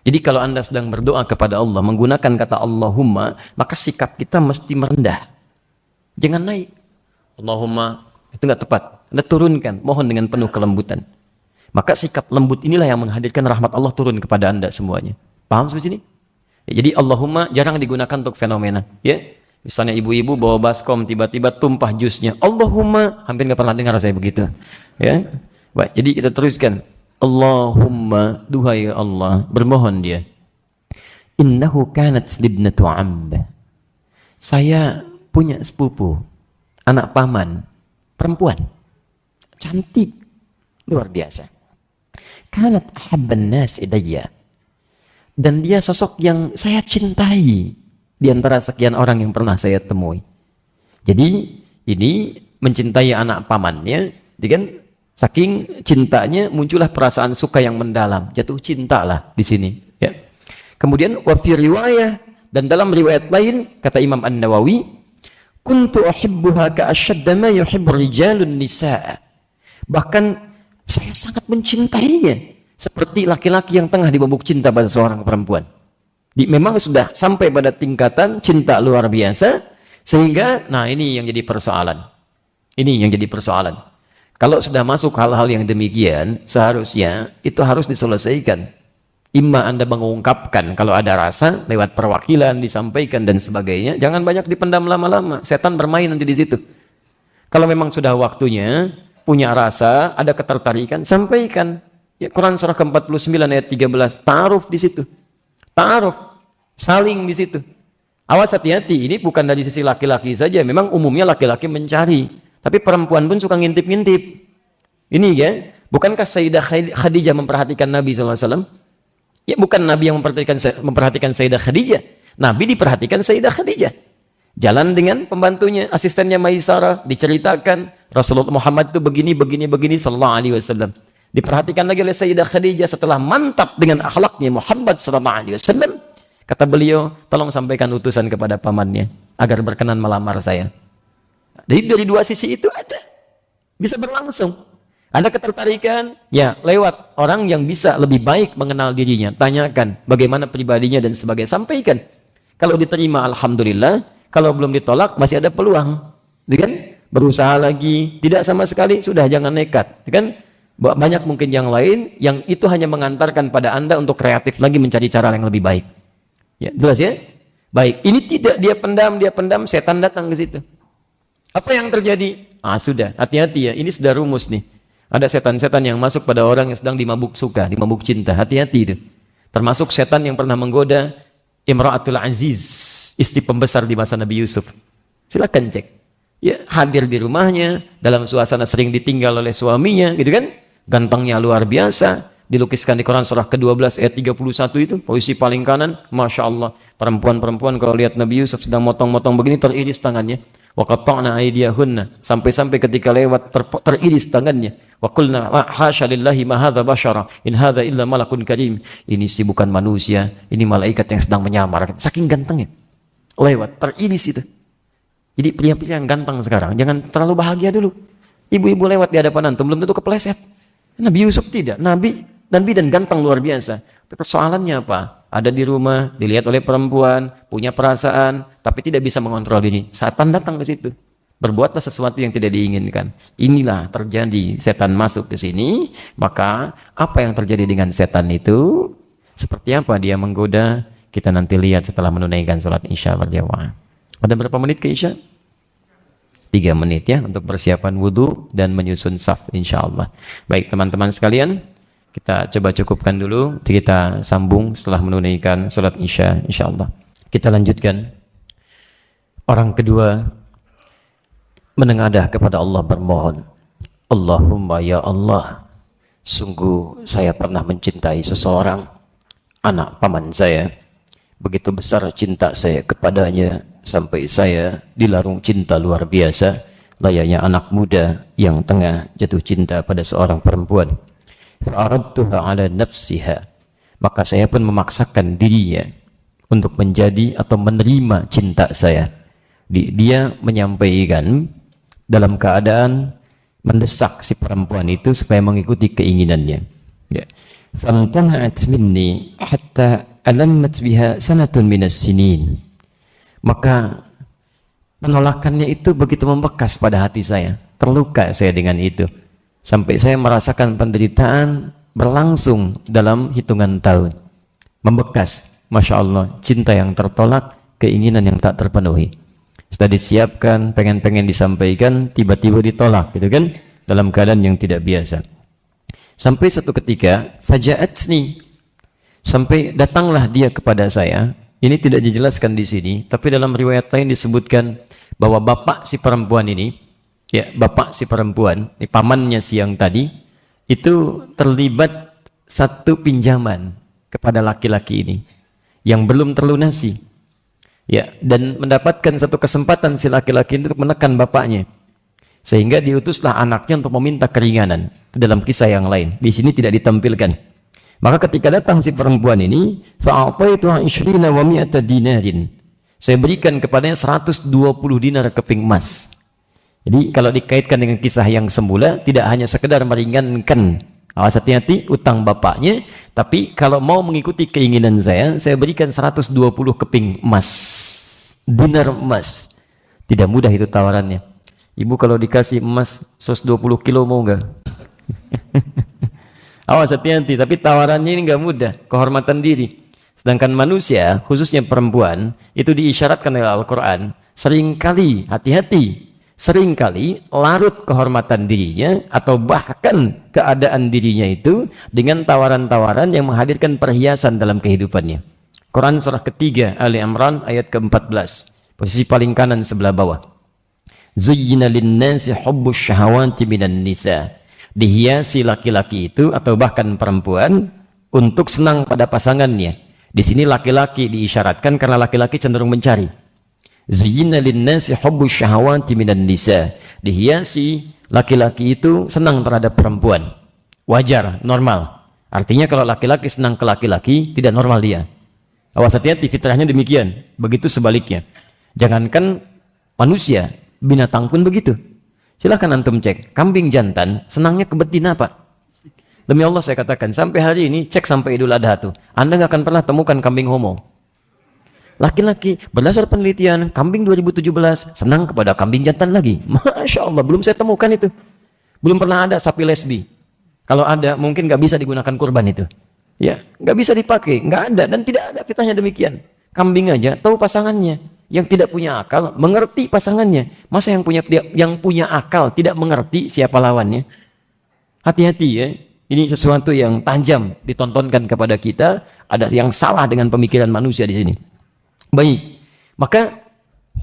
Jadi kalau Anda sedang berdoa kepada Allah menggunakan kata Allahumma, maka sikap kita mesti merendah. Jangan naik. Allahumma, itu nggak tepat. Anda turunkan, mohon dengan penuh kelembutan. Maka sikap lembut inilah yang menghadirkan rahmat Allah turun kepada Anda semuanya. Paham sampai sini? Ya, jadi Allahumma jarang digunakan untuk fenomena. Ya, misalnya ibu-ibu bawa baskom tiba-tiba tumpah jusnya. Allahumma, hampir nggak pernah dengar saya begitu. Ya, baik. Jadi kita teruskan. Allahumma, duhai Allah, bermohon dia. Innahu kanat libnatu amb. Saya punya sepupu, anak paman, perempuan, cantik, luar biasa. Kanat ahabban nas ilayya. Dan dia sosok yang saya cintai di antara sekian orang yang pernah saya temui. Jadi ini mencintai anak pamannya, kan? Saking cintanya muncullah perasaan suka yang mendalam, jatuh cinta lah di sini. Ya. Kemudian wa fi riwayah, dan dalam riwayat lain kata Imam An-Nawawi, kuntu uhibbuha ka ashadda ma yuhibbu rijalun nisaa. Bahkan saya sangat mencintainya seperti laki-laki yang tengah dibabuk cinta pada seorang perempuan. Memang sudah sampai pada tingkatan cinta luar biasa, sehingga nah ini yang jadi persoalan. Ini yang jadi persoalan. Kalau sudah masuk hal-hal yang demikian, seharusnya itu harus diselesaikan. Imma Anda mengungkapkan kalau ada rasa lewat perwakilan disampaikan dan sebagainya, jangan banyak dipendam lama-lama. Setan bermain nanti di situ. Kalau memang sudah waktunya, punya rasa, ada ketertarikan, sampaikan. Ya, Quran surah ke-49 ayat 13, ta'aruf di situ. Ta'aruf, saling di situ. Awas hati-hati, ini bukan dari sisi laki-laki saja, memang umumnya laki-laki mencari. Tapi perempuan pun suka ngintip-ngintip. Ini ya, bukankah Sayyidah Khadijah memperhatikan Nabi SAW? Ya, bukan Nabi yang memperhatikan Sayyidah Khadijah. Nabi diperhatikan Sayyidah Khadijah. Jalan dengan pembantunya, asistennya Maisarah, diceritakan Rasulullah Muhammad itu begini sallallahu alaihi wasallam. Diperhatikan lagi oleh Sayyidah Khadijah setelah mantap dengan akhlaknya Muhammad sallallahu alaihi wasallam. Kata beliau, tolong sampaikan utusan kepada pamannya agar berkenan melamar saya. Jadi dari dua sisi itu ada. Bisa berlangsung. Ada ketertarikan? Ya, lewat orang yang bisa lebih baik mengenal dirinya. Tanyakan bagaimana pribadinya dan sebagainya. Sampaikan. Kalau diterima, alhamdulillah. Kalau belum ditolak, masih ada peluang. Gitu kan? Berusaha lagi. Tidak sama sekali, sudah jangan nekat. Gitu kan? Banyak mungkin yang lain yang itu hanya mengantarkan pada Anda untuk kreatif lagi mencari cara yang lebih baik. Ya, jelas ya? Baik, ini tidak dia pendam, setan datang ke situ. Apa yang terjadi? Sudah, hati-hati ya. Ini sudah rumus nih. Ada setan-setan yang masuk pada orang yang sedang dimabuk suka, dimabuk cinta. Hati-hati itu. Termasuk setan yang pernah menggoda Imra'atul Aziz, istri pembesar di masa Nabi Yusuf. Silakan cek. Ya, hadir di rumahnya, dalam suasana sering ditinggal oleh suaminya, gitu kan? Gantengnya luar biasa. Dilukiskan di Quran surah ke-12 ayat 31 itu, posisi paling kanan, Masya Allah. Perempuan-perempuan kalau lihat Nabi Yusuf sedang motong-motong begini, teriris tangannya. Wa qatta'na aydiyahunna, sampai-sampai ketika lewat teriris tangannya. Wa qulna hasya lillahi ma hadza basyara in hadza illa malakun karim. Ini sih bukan manusia, ini malaikat yang sedang menyamar. Saking gantengnya. Lewat teriris itu. Jadi pria-pria yang ganteng sekarang jangan terlalu bahagia dulu. Ibu-ibu lewat di hadapan antum belum tentu kepleset. Nabi Yusuf tidak, Nabi dan ganteng luar biasa. Persoalannya apa? Ada di rumah, dilihat oleh perempuan, punya perasaan, tapi tidak bisa mengontrol diri. Setan datang ke situ. Berbuatlah sesuatu yang tidak diinginkan. Inilah terjadi, setan masuk ke sini, maka apa yang terjadi dengan setan itu? Seperti apa dia menggoda? Kita nanti lihat setelah menunaikan sholat Isya berjamaah. Ada berapa menit ke Isya? 3 menit ya untuk persiapan wudhu dan menyusun saf insyaallah. Baik teman-teman sekalian, kita coba cukupkan dulu, kita sambung setelah menunaikan sholat Isya insyaallah. Kita lanjutkan. Orang kedua menengadah kepada Allah bermohon, Allahumma ya Allah, sungguh saya pernah mencintai seseorang, anak paman saya. Begitu besar cinta saya kepadanya, sampai saya dilarung cinta luar biasa, layaknya anak muda yang tengah jatuh cinta pada seorang perempuan. Fa'aradtuha ala nafsiha, maka saya pun memaksakan dirinya untuk menjadi atau menerima cinta saya. Dia menyampaikan dalam keadaan mendesak si perempuan itu supaya mengikuti keinginannya. Ya. Famtana'at minni hatta alammat biha sanatun minas sinin. Maka penolakannya itu begitu membekas pada hati saya. Terluka saya dengan itu. Sampai saya merasakan penderitaan berlangsung dalam hitungan tahun. Membekas. Masya Allah. Cinta yang tertolak, keinginan yang tak terpenuhi. Sudah disiapkan, pengen-pengen disampaikan, tiba-tiba ditolak. Gitu kan? Dalam keadaan yang tidak biasa. Sampai satu ketika, faja'atni. Sampai datanglah dia kepada saya. Ini tidak dijelaskan di sini, tapi dalam riwayat lain disebutkan bahwa bapak si perempuan ini, ya bapak si perempuan, ini pamannya si yang tadi, itu terlibat satu pinjaman kepada laki-laki ini yang belum terlunasi, ya, dan mendapatkan satu kesempatan si laki-laki itu untuk menekan bapaknya, sehingga diutuslah anaknya untuk meminta keringanan. Itu dalam kisah yang lain, di sini tidak ditampilkan. Maka ketika datang si perempuan ini, fa'ataituha 20 wa 100 dinarin. Saya berikan kepadanya 120 dinar keping emas. Jadi kalau dikaitkan dengan kisah yang semula, tidak hanya sekedar meringankan, awas hati-hati utang bapaknya, tapi kalau mau mengikuti keinginan saya berikan 120 keping emas. Dinar emas. Tidak mudah itu tawarannya. Ibu kalau dikasih emas 120 kilo mau enggak? Awas hati-hati, tapi tawarannya ini nggak mudah, kehormatan diri. Sedangkan manusia, khususnya perempuan, itu diisyaratkan oleh Al-Quran, seringkali, hati-hati, seringkali larut kehormatan dirinya, atau bahkan keadaan dirinya itu, dengan tawaran-tawaran yang menghadirkan perhiasan dalam kehidupannya. Quran surah ketiga, Ali Imran, ayat ke-14, posisi paling kanan sebelah bawah. Zuyyina linnasi hubbus syahawati minan nisa. Dihiasi laki-laki itu atau bahkan perempuan untuk senang pada pasangannya. Di sini laki-laki diisyaratkan karena laki-laki cenderung mencari. Zuyyina linnasi hubbus syahawati minan nisa. Dihiasi laki-laki itu senang terhadap perempuan. Wajar, normal. Artinya kalau laki-laki senang ke laki-laki, tidak normal dia. Awas hati-hati, fitrahnya demikian. Begitu sebaliknya. Jangankan manusia, binatang pun begitu. Silahkan antum cek, kambing jantan senangnya ke betina Pak. Demi Allah saya katakan, sampai hari ini cek sampai Idul Adha tuh, Anda nggak akan pernah temukan kambing homo. Laki-laki, berdasar penelitian, kambing 2017 senang kepada kambing jantan lagi. Masya Allah, belum saya temukan itu. Belum pernah ada sapi lesbi. Kalau ada, mungkin nggak bisa digunakan kurban itu. Ya, nggak bisa dipakai, nggak ada dan tidak ada fitrahnya demikian. Kambing aja tahu pasangannya. Yang tidak punya akal mengerti pasangannya. Masa yang punya akal tidak mengerti siapa lawannya? Hati-hati ya. Ini sesuatu yang tajam ditontonkan kepada kita. Ada yang salah dengan pemikiran manusia di sini. Baik, maka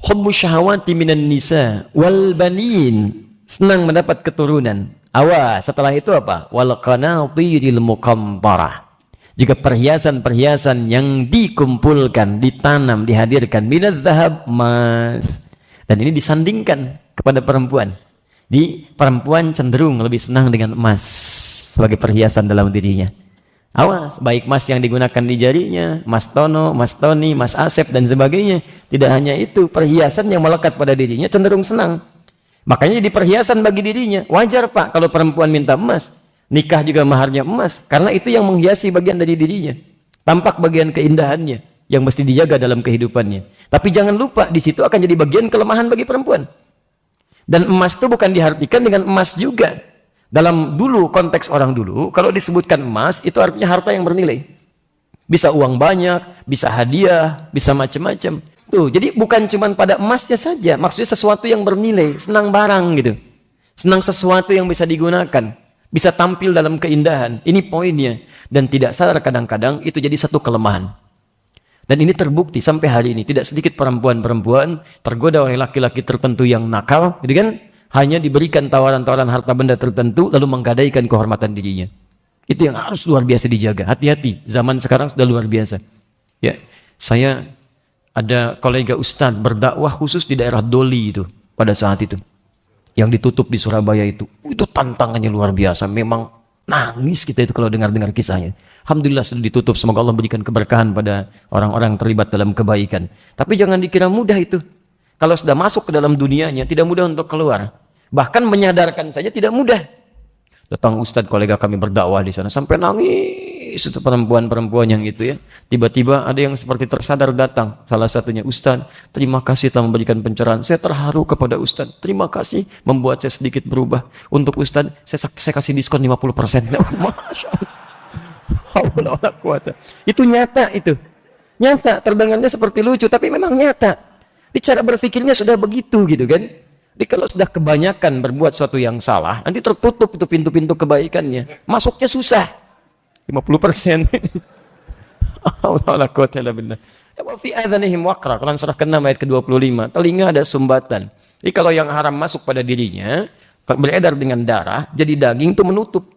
hubbu syahawati minan nisa wal banin, senang mendapat keturunan. Awas, setelah itu apa? Wal qanatiril muqantarah. Juga perhiasan-perhiasan yang dikumpulkan, ditanam, dihadirkan minadz zahab, emas. Dan ini disandingkan kepada perempuan. Di perempuan cenderung lebih senang dengan emas sebagai perhiasan dalam dirinya. Awas, baik emas yang digunakan di jarinya, emas tono, emas toni, emas asep dan sebagainya. Tidak hanya itu, perhiasan yang melekat pada dirinya cenderung senang. Makanya di perhiasan bagi dirinya. Wajar Pak kalau perempuan minta emas. Nikah juga maharnya emas. Karena itu yang menghiasi bagian dari dirinya. Tampak bagian keindahannya yang mesti dijaga dalam kehidupannya. Tapi jangan lupa di situ akan jadi bagian kelemahan bagi perempuan. Dan emas itu bukan diartikan dengan emas juga. Dalam dulu, konteks orang dulu, kalau disebutkan emas, itu artinya harta yang bernilai. Bisa uang banyak, bisa hadiah, bisa macam-macam. Tuh, jadi bukan cuma pada emasnya saja, maksudnya sesuatu yang bernilai, senang barang gitu. Senang sesuatu yang bisa digunakan, bisa tampil dalam keindahan. Ini poinnya. Dan tidak sadar kadang-kadang itu jadi satu kelemahan. Dan ini terbukti sampai hari ini. Tidak sedikit perempuan-perempuan tergoda oleh laki-laki tertentu yang nakal, gitu kan? Hanya diberikan tawaran-tawaran harta benda tertentu lalu menggadaikan kehormatan dirinya. Itu yang harus luar biasa dijaga. Hati-hati, zaman sekarang sudah luar biasa. Ya, saya ada kolega ustadz berdakwah khusus di daerah Doli itu pada saat itu. Yang ditutup di Surabaya itu tantangannya luar biasa. Memang nangis kita itu kalau dengar-dengar kisahnya. Alhamdulillah sudah ditutup. Semoga Allah berikan keberkahan pada orang-orang yang terlibat dalam kebaikan. Tapi jangan dikira mudah itu. Kalau sudah masuk ke dalam dunianya, tidak mudah untuk keluar. Bahkan menyadarkan saja tidak mudah. Datang ustadz kolega kami berdakwah di sana sampai nangis itu perempuan-perempuan yang itu ya. Tiba-tiba ada yang seperti tersadar datang. Salah satunya, ustadz, terima kasih telah memberikan pencerahan. Saya terharu kepada ustadz. Terima kasih membuat saya sedikit berubah. Untuk ustadz, saya kasih diskon 50%. Masya Allah. Itu nyata itu. Nyata, terdengarnya seperti lucu, tapi memang nyata. Di cara berpikirnya sudah begitu gitu kan. Jadi kalau sudah kebanyakan berbuat sesuatu yang salah, nanti tertutup itu pintu-pintu kebaikannya. Masuknya susah. 50%. Allah quwwata illa billah. Wa fi adhanihim waqra. Quran surah ke-6 ayat ke-25. Telinga ada sumbatan. Jadi kalau yang haram masuk pada dirinya, beredar dengan darah, jadi daging itu menutup.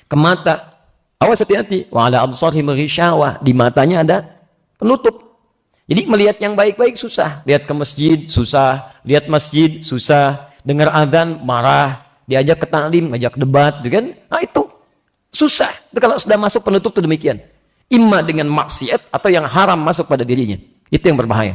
Ke mata. Awas hati-hati. Wa ala absarihim ghishawah. Di matanya ada penutup. Jadi melihat yang baik-baik susah. Lihat ke masjid susah. Lihat masjid susah. Dengar azan marah. Diajak ke taklim, ngajak debat, gitu kan? Nah itu susah. Itu kalau sudah masuk penutup itu demikian. Imma dengan maksiat atau yang haram masuk pada dirinya. Itu yang berbahaya.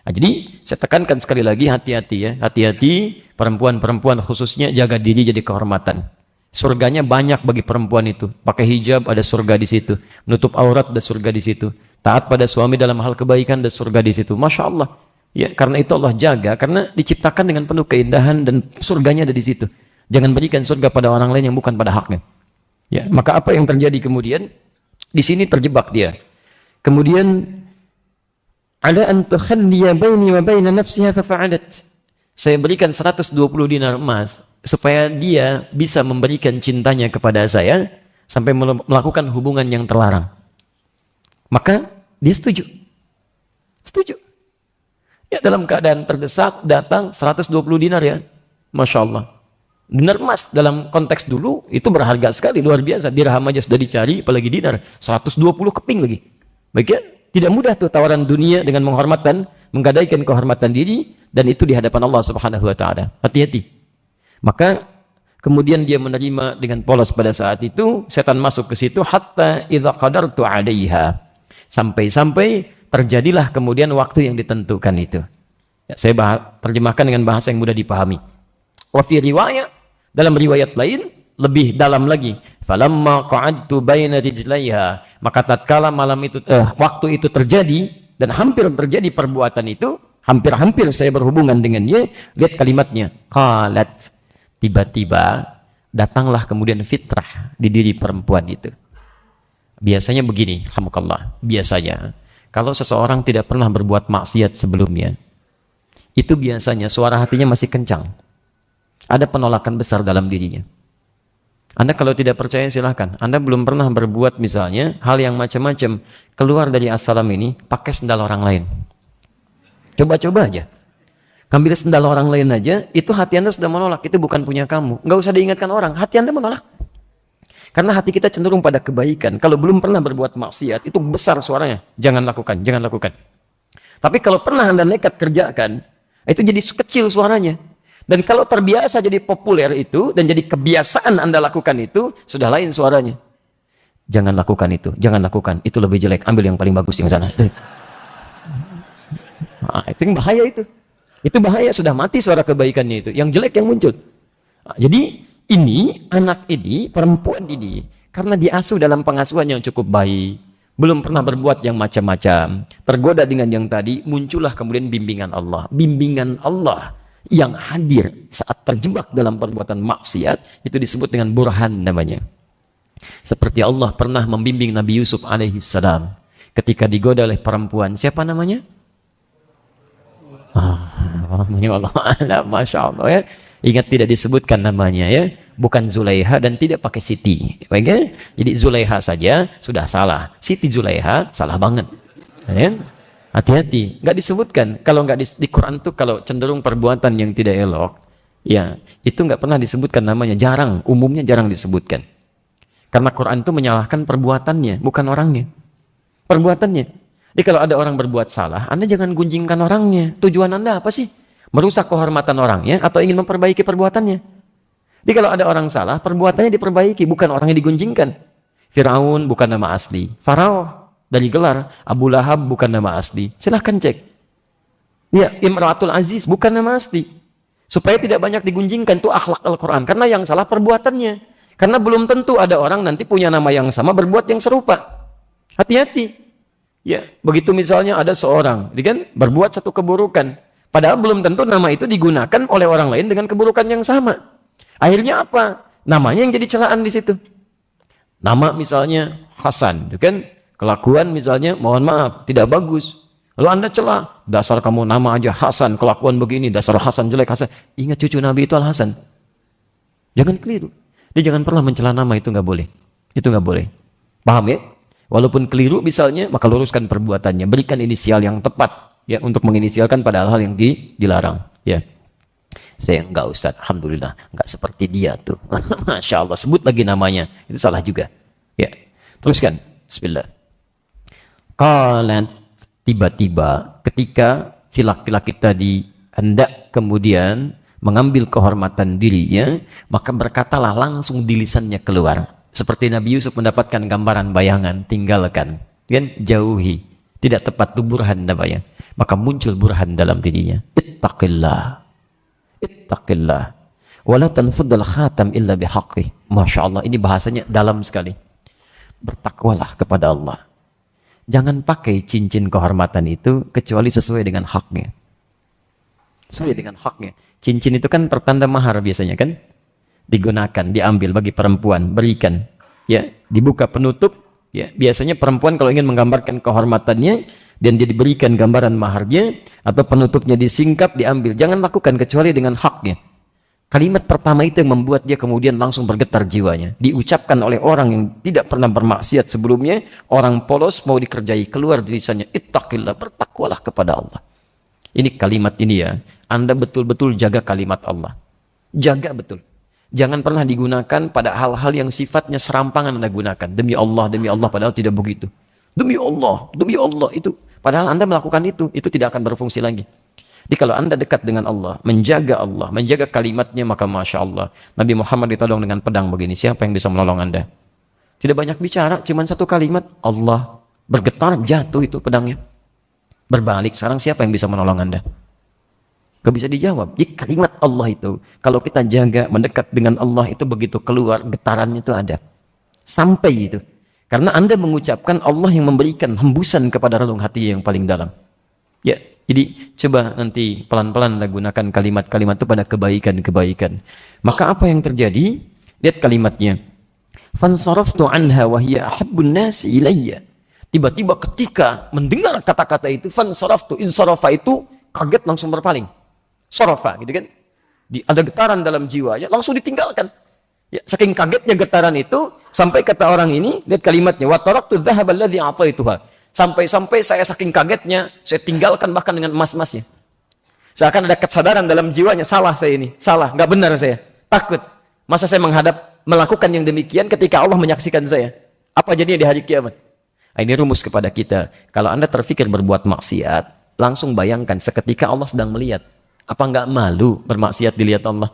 Nah, jadi saya tekankan sekali lagi hati-hati ya. Hati-hati perempuan-perempuan khususnya jaga diri jadi kehormatan. Surganya banyak bagi perempuan itu. Pakai hijab ada surga di situ. Menutup aurat ada surga di situ. Taat pada suami dalam hal kebaikan dan surga di situ. Masya Allah. Ya, karena itu Allah jaga. Karena diciptakan dengan penuh keindahan dan surganya ada di situ. Jangan berikan surga pada orang lain yang bukan pada haknya. Ya, maka apa yang terjadi kemudian? Di sini terjebak dia. Kemudian ada an tukhalliya baini wa baina nafsiha fa fa'alat. Saya berikan 120 dinar emas supaya dia bisa memberikan cintanya kepada saya sampai melakukan hubungan yang terlarang. Maka dia setuju. Setuju. Ya dalam keadaan terdesak datang 120 dinar ya. Masya Allah. Dinar emas dalam konteks dulu itu berharga sekali, luar biasa. Dirham aja sudah dicari, apalagi dinar. 120 keping lagi. Baik ya, tidak mudah tuh tawaran dunia dengan menghormatkan, menggadaikan kehormatan diri, dan itu di hadapan Allah Subhanahu wa Ta'ala. Hati-hati. Maka kemudian dia menerima dengan polos pada saat itu, setan masuk ke situ, hatta idza qadartu 'alaiha. Sampai-sampai terjadilah kemudian waktu yang ditentukan itu. Ya, saya terjemahkan dengan bahasa yang mudah dipahami. Wa fi riwayat, dalam riwayat lain lebih dalam lagi. Falamma qa'adtu baina rijlaiha, maka tatkala malam itu waktu itu terjadi dan hampir terjadi perbuatan itu, hampir-hampir saya berhubungan dengannya, lihat kalimatnya. Qalat, tiba-tiba datanglah kemudian fitrah di diri perempuan itu. Biasanya begini, alhamdulillah, biasanya kalau seseorang tidak pernah berbuat maksiat sebelumnya, itu biasanya suara hatinya masih kencang. Ada penolakan besar dalam dirinya. Anda kalau tidak percaya silahkan. Anda belum pernah berbuat misalnya hal yang macam-macam, keluar dari assalam ini pakai sendal orang lain. Coba-coba aja. Ambil sendal orang lain aja, itu hati Anda sudah menolak, itu bukan punya kamu. Nggak usah diingatkan orang, hati Anda menolak. Karena hati kita cenderung pada kebaikan. Kalau belum pernah berbuat maksiat, itu besar suaranya. Jangan lakukan, jangan lakukan. Tapi kalau pernah Anda nekat kerjakan, itu jadi kecil suaranya. Dan kalau terbiasa jadi populer itu, dan jadi kebiasaan Anda lakukan itu, sudah lain suaranya. Jangan lakukan itu, jangan lakukan. Itu lebih jelek, ambil yang paling bagus yang sana. Nah, itu yang bahaya itu. Itu bahaya, sudah mati suara kebaikannya itu. Yang jelek yang muncul. Nah, jadi, ini, anak ini, perempuan ini, karena diasuh dalam pengasuhan yang cukup baik, belum pernah berbuat yang macam-macam, tergoda dengan yang tadi, muncullah kemudian bimbingan Allah. Bimbingan Allah yang hadir saat terjebak dalam perbuatan maksiat, itu disebut dengan burhan namanya. Seperti Allah pernah membimbing Nabi Yusuf alaihissalam, ketika digoda oleh perempuan, siapa namanya? Allah, Masya Allah ya. Ingat tidak disebutkan namanya ya, bukan Zulaiha dan tidak pakai Siti. Baik ya? Jadi Zulaiha saja sudah salah, Siti Zulaiha salah banget. Ya? Hati-hati, nggak disebutkan. Kalau nggak di Quran tuh kalau cenderung perbuatan yang tidak elok, ya itu nggak pernah disebutkan namanya, jarang, umumnya jarang disebutkan. Karena Quran itu menyalahkan perbuatannya, bukan orangnya. Perbuatannya. Jadi kalau ada orang berbuat salah, Anda jangan gunjingkan orangnya. Tujuan Anda apa sih? Merusak kehormatan orangnya atau ingin memperbaiki perbuatannya? Jadi kalau ada orang salah, perbuatannya diperbaiki, bukan orangnya digunjingkan. Firaun bukan nama asli. Farao dari gelar. Abu Lahab bukan nama asli. Silahkan cek. Ya, Imratul Aziz bukan nama asli. Supaya tidak banyak digunjingkan, itu akhlak Al-Quran. Karena yang salah perbuatannya. Karena belum tentu ada orang nanti punya nama yang sama berbuat yang serupa. Hati-hati. Ya, begitu misalnya ada seorang, kan, berbuat satu keburukan. Padahal belum tentu nama itu digunakan oleh orang lain dengan keburukan yang sama. Akhirnya apa? Namanya yang jadi celaan di situ. Nama misalnya Hasan, kan? Kelakuan misalnya, mohon maaf, tidak bagus. Lalu Anda celah, dasar kamu nama aja Hasan, kelakuan begini, dasar Hasan jelek Hasan. Ingat cucu Nabi itu Al-Hasan. Jangan keliru. Dia jangan pernah mencela nama, itu nggak boleh. Itu nggak boleh. Paham ya? Walaupun keliru misalnya, maka luruskan perbuatannya. Berikan inisial yang tepat. Ya, untuk menginisialkan pada hal yang dilarang. Ya, saya enggak Ustaz, alhamdulillah enggak seperti dia tuh. Masya Allah, sebut lagi namanya, itu salah juga. Ya, teruskan. Bismillah. Qalat, tiba-tiba ketika si laki-laki tadi hendak kemudian mengambil kehormatan dirinya, maka berkatalah langsung di lisannya keluar. Seperti Nabi Yusuf mendapatkan gambaran bayangan, tinggalkan, kan, jauhi. Tidak tepat, itu burhan namanya. Maka muncul burhan dalam dirinya. Ittaqillah. Ittaqillah. Wala tanfuddal khatam illa bihaqqih. Masya Allah, ini bahasanya dalam sekali. Bertakwalah kepada Allah. Jangan pakai cincin kehormatan itu kecuali sesuai dengan haknya. Sesuai dengan haknya. Cincin itu kan pertanda mahar biasanya kan? Digunakan, diambil bagi perempuan, berikan. Ya, dibuka penutup. Ya, biasanya perempuan kalau ingin menggambarkan kehormatannya dan dia diberikan gambaran maharnya atau penutupnya disingkap, diambil. Jangan lakukan kecuali dengan haknya. Kalimat pertama itu yang membuat dia kemudian langsung bergetar jiwanya. Diucapkan oleh orang yang tidak pernah bermaksiat sebelumnya, orang polos mau dikerjai, keluar dari lisannya, ittaqillah, bertakwalah kepada Allah. Ini kalimat ini ya, Anda betul-betul jaga kalimat Allah. Jaga betul. Jangan pernah digunakan pada hal-hal yang sifatnya serampangan Anda gunakan. Demi Allah, padahal tidak begitu. Demi Allah, itu. Padahal Anda melakukan itu tidak akan berfungsi lagi. Jadi kalau Anda dekat dengan Allah, menjaga kalimatnya, maka Masya Allah. Nabi Muhammad ditolong dengan pedang begini, siapa yang bisa menolong Anda? Tidak banyak bicara, cuma satu kalimat, Allah. Bergetar, jatuh itu pedangnya. Berbalik, sekarang siapa yang bisa menolong Anda? Gak bisa dijawab. Jadi kalimat Allah itu, kalau kita jaga mendekat dengan Allah itu begitu keluar, getarannya itu ada. Sampai itu. Karena Anda mengucapkan Allah yang memberikan hembusan kepada relung hati yang paling dalam. Ya, jadi coba nanti pelan-pelan gunakan kalimat-kalimat itu pada kebaikan-kebaikan. Maka apa yang terjadi? Lihat kalimatnya. Fansaraftu anha wa hiya ahabbun nasi ilayya. Tiba-tiba ketika mendengar kata-kata itu, fansaraftu, insarafa itu kaget langsung berpaling. Sarafa, gitu kan? Ada getaran dalam jiwanya, langsung ditinggalkan. Ya, saking kagetnya getaran itu, sampai kata orang ini, lihat kalimatnya, wa taraktu dhahaba alladhi a'taituha. Sampai-sampai saya saking kagetnya, saya tinggalkan bahkan dengan emas-emasnya. Seakan ada kesadaran dalam jiwanya, salah saya ini, salah, nggak benar saya, takut. Masa saya melakukan yang demikian ketika Allah menyaksikan saya? Apa jadinya di hari kiamat? Nah, ini rumus kepada kita. Kalau Anda terfikir berbuat maksiat, langsung bayangkan seketika Allah sedang melihat. Apa nggak malu bermaksiat dilihat Allah?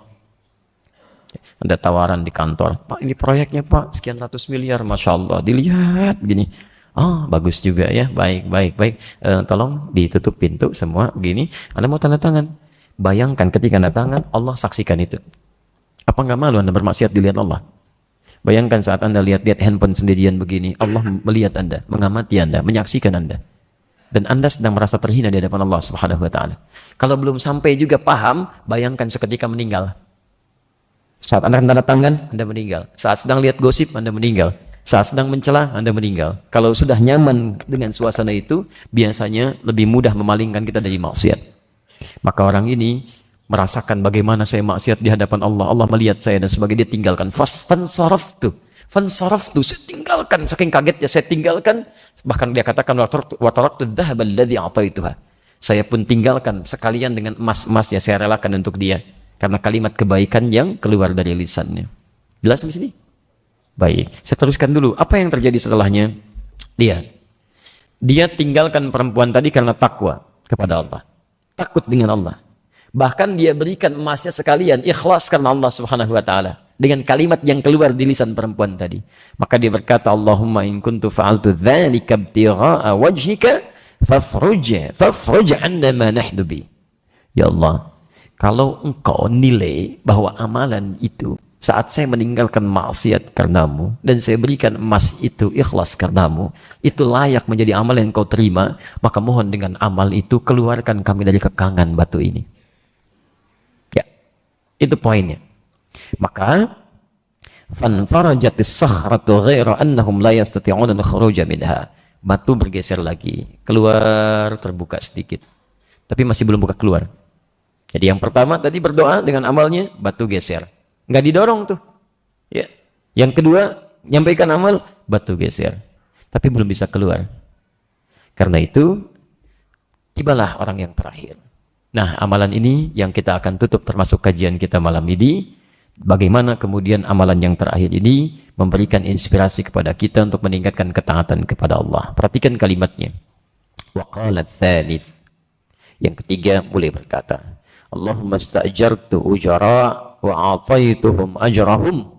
Ada tawaran di kantor, Pak ini proyeknya Pak, sekian ratus miliar, Masya Allah, dilihat gini. Oh bagus juga ya, baik. Tolong ditutup pintu semua, begini. Anda mau tanda tangan. Bayangkan ketika tanda tangan, Allah saksikan itu. Apa nggak malu Anda bermaksiat dilihat Allah? Bayangkan saat Anda lihat handphone sendirian begini, Allah melihat Anda, mengamati Anda, menyaksikan Anda. Dan Anda sedang merasa terhina di hadapan Allah Subhanahu wa taala. Kalau belum sampai juga paham, bayangkan seketika meninggal. Saat Anda tanda tangan, Anda meninggal. Saat sedang lihat gosip, Anda meninggal. Saat sedang mencela, Anda meninggal. Kalau sudah nyaman dengan suasana itu, biasanya lebih mudah memalingkan kita dari maksiat. Maka orang ini merasakan bagaimana saya maksiat di hadapan Allah. Allah melihat saya dan sebagai dia tinggalkan. Fansaraftu, saya tinggalkan. Saking kagetnya saya tinggalkan. Bahkan dia katakan wa taraktu dhahaba alladhi a'taituha. Saya pun tinggalkan sekalian dengan emas-emasnya saya relakan untuk dia. Karena kalimat kebaikan yang keluar dari lisannya. Jelas di sini? Baik, saya teruskan dulu. Apa yang terjadi setelahnya? Dia tinggalkan perempuan tadi karena takwa kepada Allah. Takut dengan Allah. Bahkan dia berikan emasnya sekalian, ikhlas karena Allah Subhanahu wa taala. Dengan kalimat yang keluar di lisan perempuan tadi. Maka dia berkata, Allahumma in kuntu fa'altu dzalika ibtigha'a wajhika fafruj 'anna ma nahnu bi. Ya Allah, kalau engkau nilai bahwa amalan itu saat saya meninggalkan maksiat karenamu dan saya berikan emas itu ikhlas karenamu, itu layak menjadi amal yang kau terima, maka mohon dengan amal itu keluarkan kami dari kekangan batu ini. Ya, itu poinnya. Maka fanfarajatis sakhratu ghaira annahum la yastati'una al-khuruja minha. Batu bergeser lagi, keluar terbuka sedikit. Tapi masih belum buka keluar. Jadi yang pertama tadi berdoa dengan amalnya, batu geser. Nggak didorong tuh. Ya. Yang kedua, nyampaikan amal, batu geser. Tapi belum bisa keluar. Karena itu, tibalah orang yang terakhir. Nah, amalan ini yang kita akan tutup termasuk kajian kita malam ini. Bagaimana kemudian amalan yang terakhir ini memberikan inspirasi kepada kita untuk meningkatkan ketaatan kepada Allah. Perhatikan kalimatnya. Wa qala tsalits. Yang ketiga mulai berkata, Allahumma sta'jartu ujara wa a'taituhum ajrahum.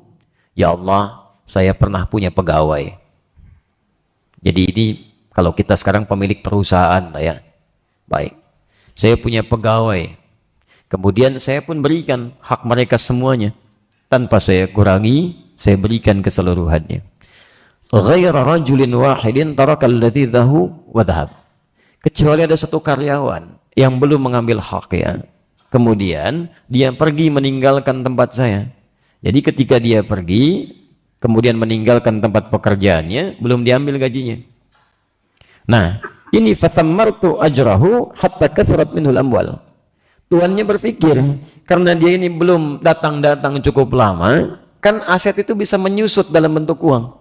Ya Allah, saya pernah punya pegawai. Jadi ini kalau kita sekarang pemilik perusahaan ya. Baik. Saya punya pegawai. Kemudian saya pun berikan hak mereka semuanya. Tanpa saya kurangi, saya berikan keseluruhannya. Ghaira rajulin wahidin tarakal ladhidahu wa dhahab. Kecuali ada satu karyawan yang belum mengambil haknya. Kemudian dia pergi meninggalkan tempat saya. Jadi ketika dia pergi, kemudian meninggalkan tempat pekerjaannya, belum diambil gajinya. Nah, ini fathammartu ajrahu hatta kathrat minhul amwal. Tuannya berpikir, karena dia ini belum datang-datang cukup lama, kan aset itu bisa menyusut dalam bentuk uang.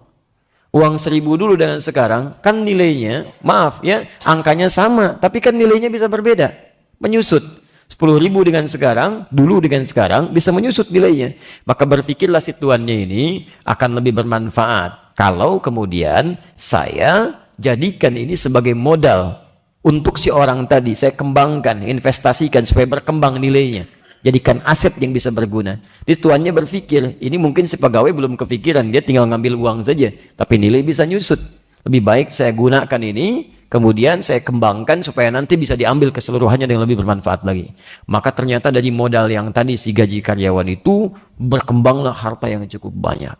Uang 1.000 dulu dengan sekarang, kan nilainya, maaf ya, angkanya sama, tapi kan nilainya bisa berbeda, menyusut. 10.000 dengan sekarang, dulu dengan sekarang, bisa menyusut nilainya. Maka berpikirlah si tuannya ini akan lebih bermanfaat. Kalau kemudian saya jadikan ini sebagai modal untuk si orang tadi, saya kembangkan, investasikan supaya berkembang nilainya. Jadikan aset yang bisa berguna. Jadi tuannya berpikir, ini mungkin si pegawai belum kepikiran, dia tinggal ngambil uang saja. Tapi nilai bisa nyusut. Lebih baik saya gunakan ini, Kemudian saya kembangkan supaya nanti bisa diambil keseluruhannya dengan lebih bermanfaat lagi. Maka ternyata dari modal yang tadi si gaji karyawan itu berkembanglah harta yang cukup banyak.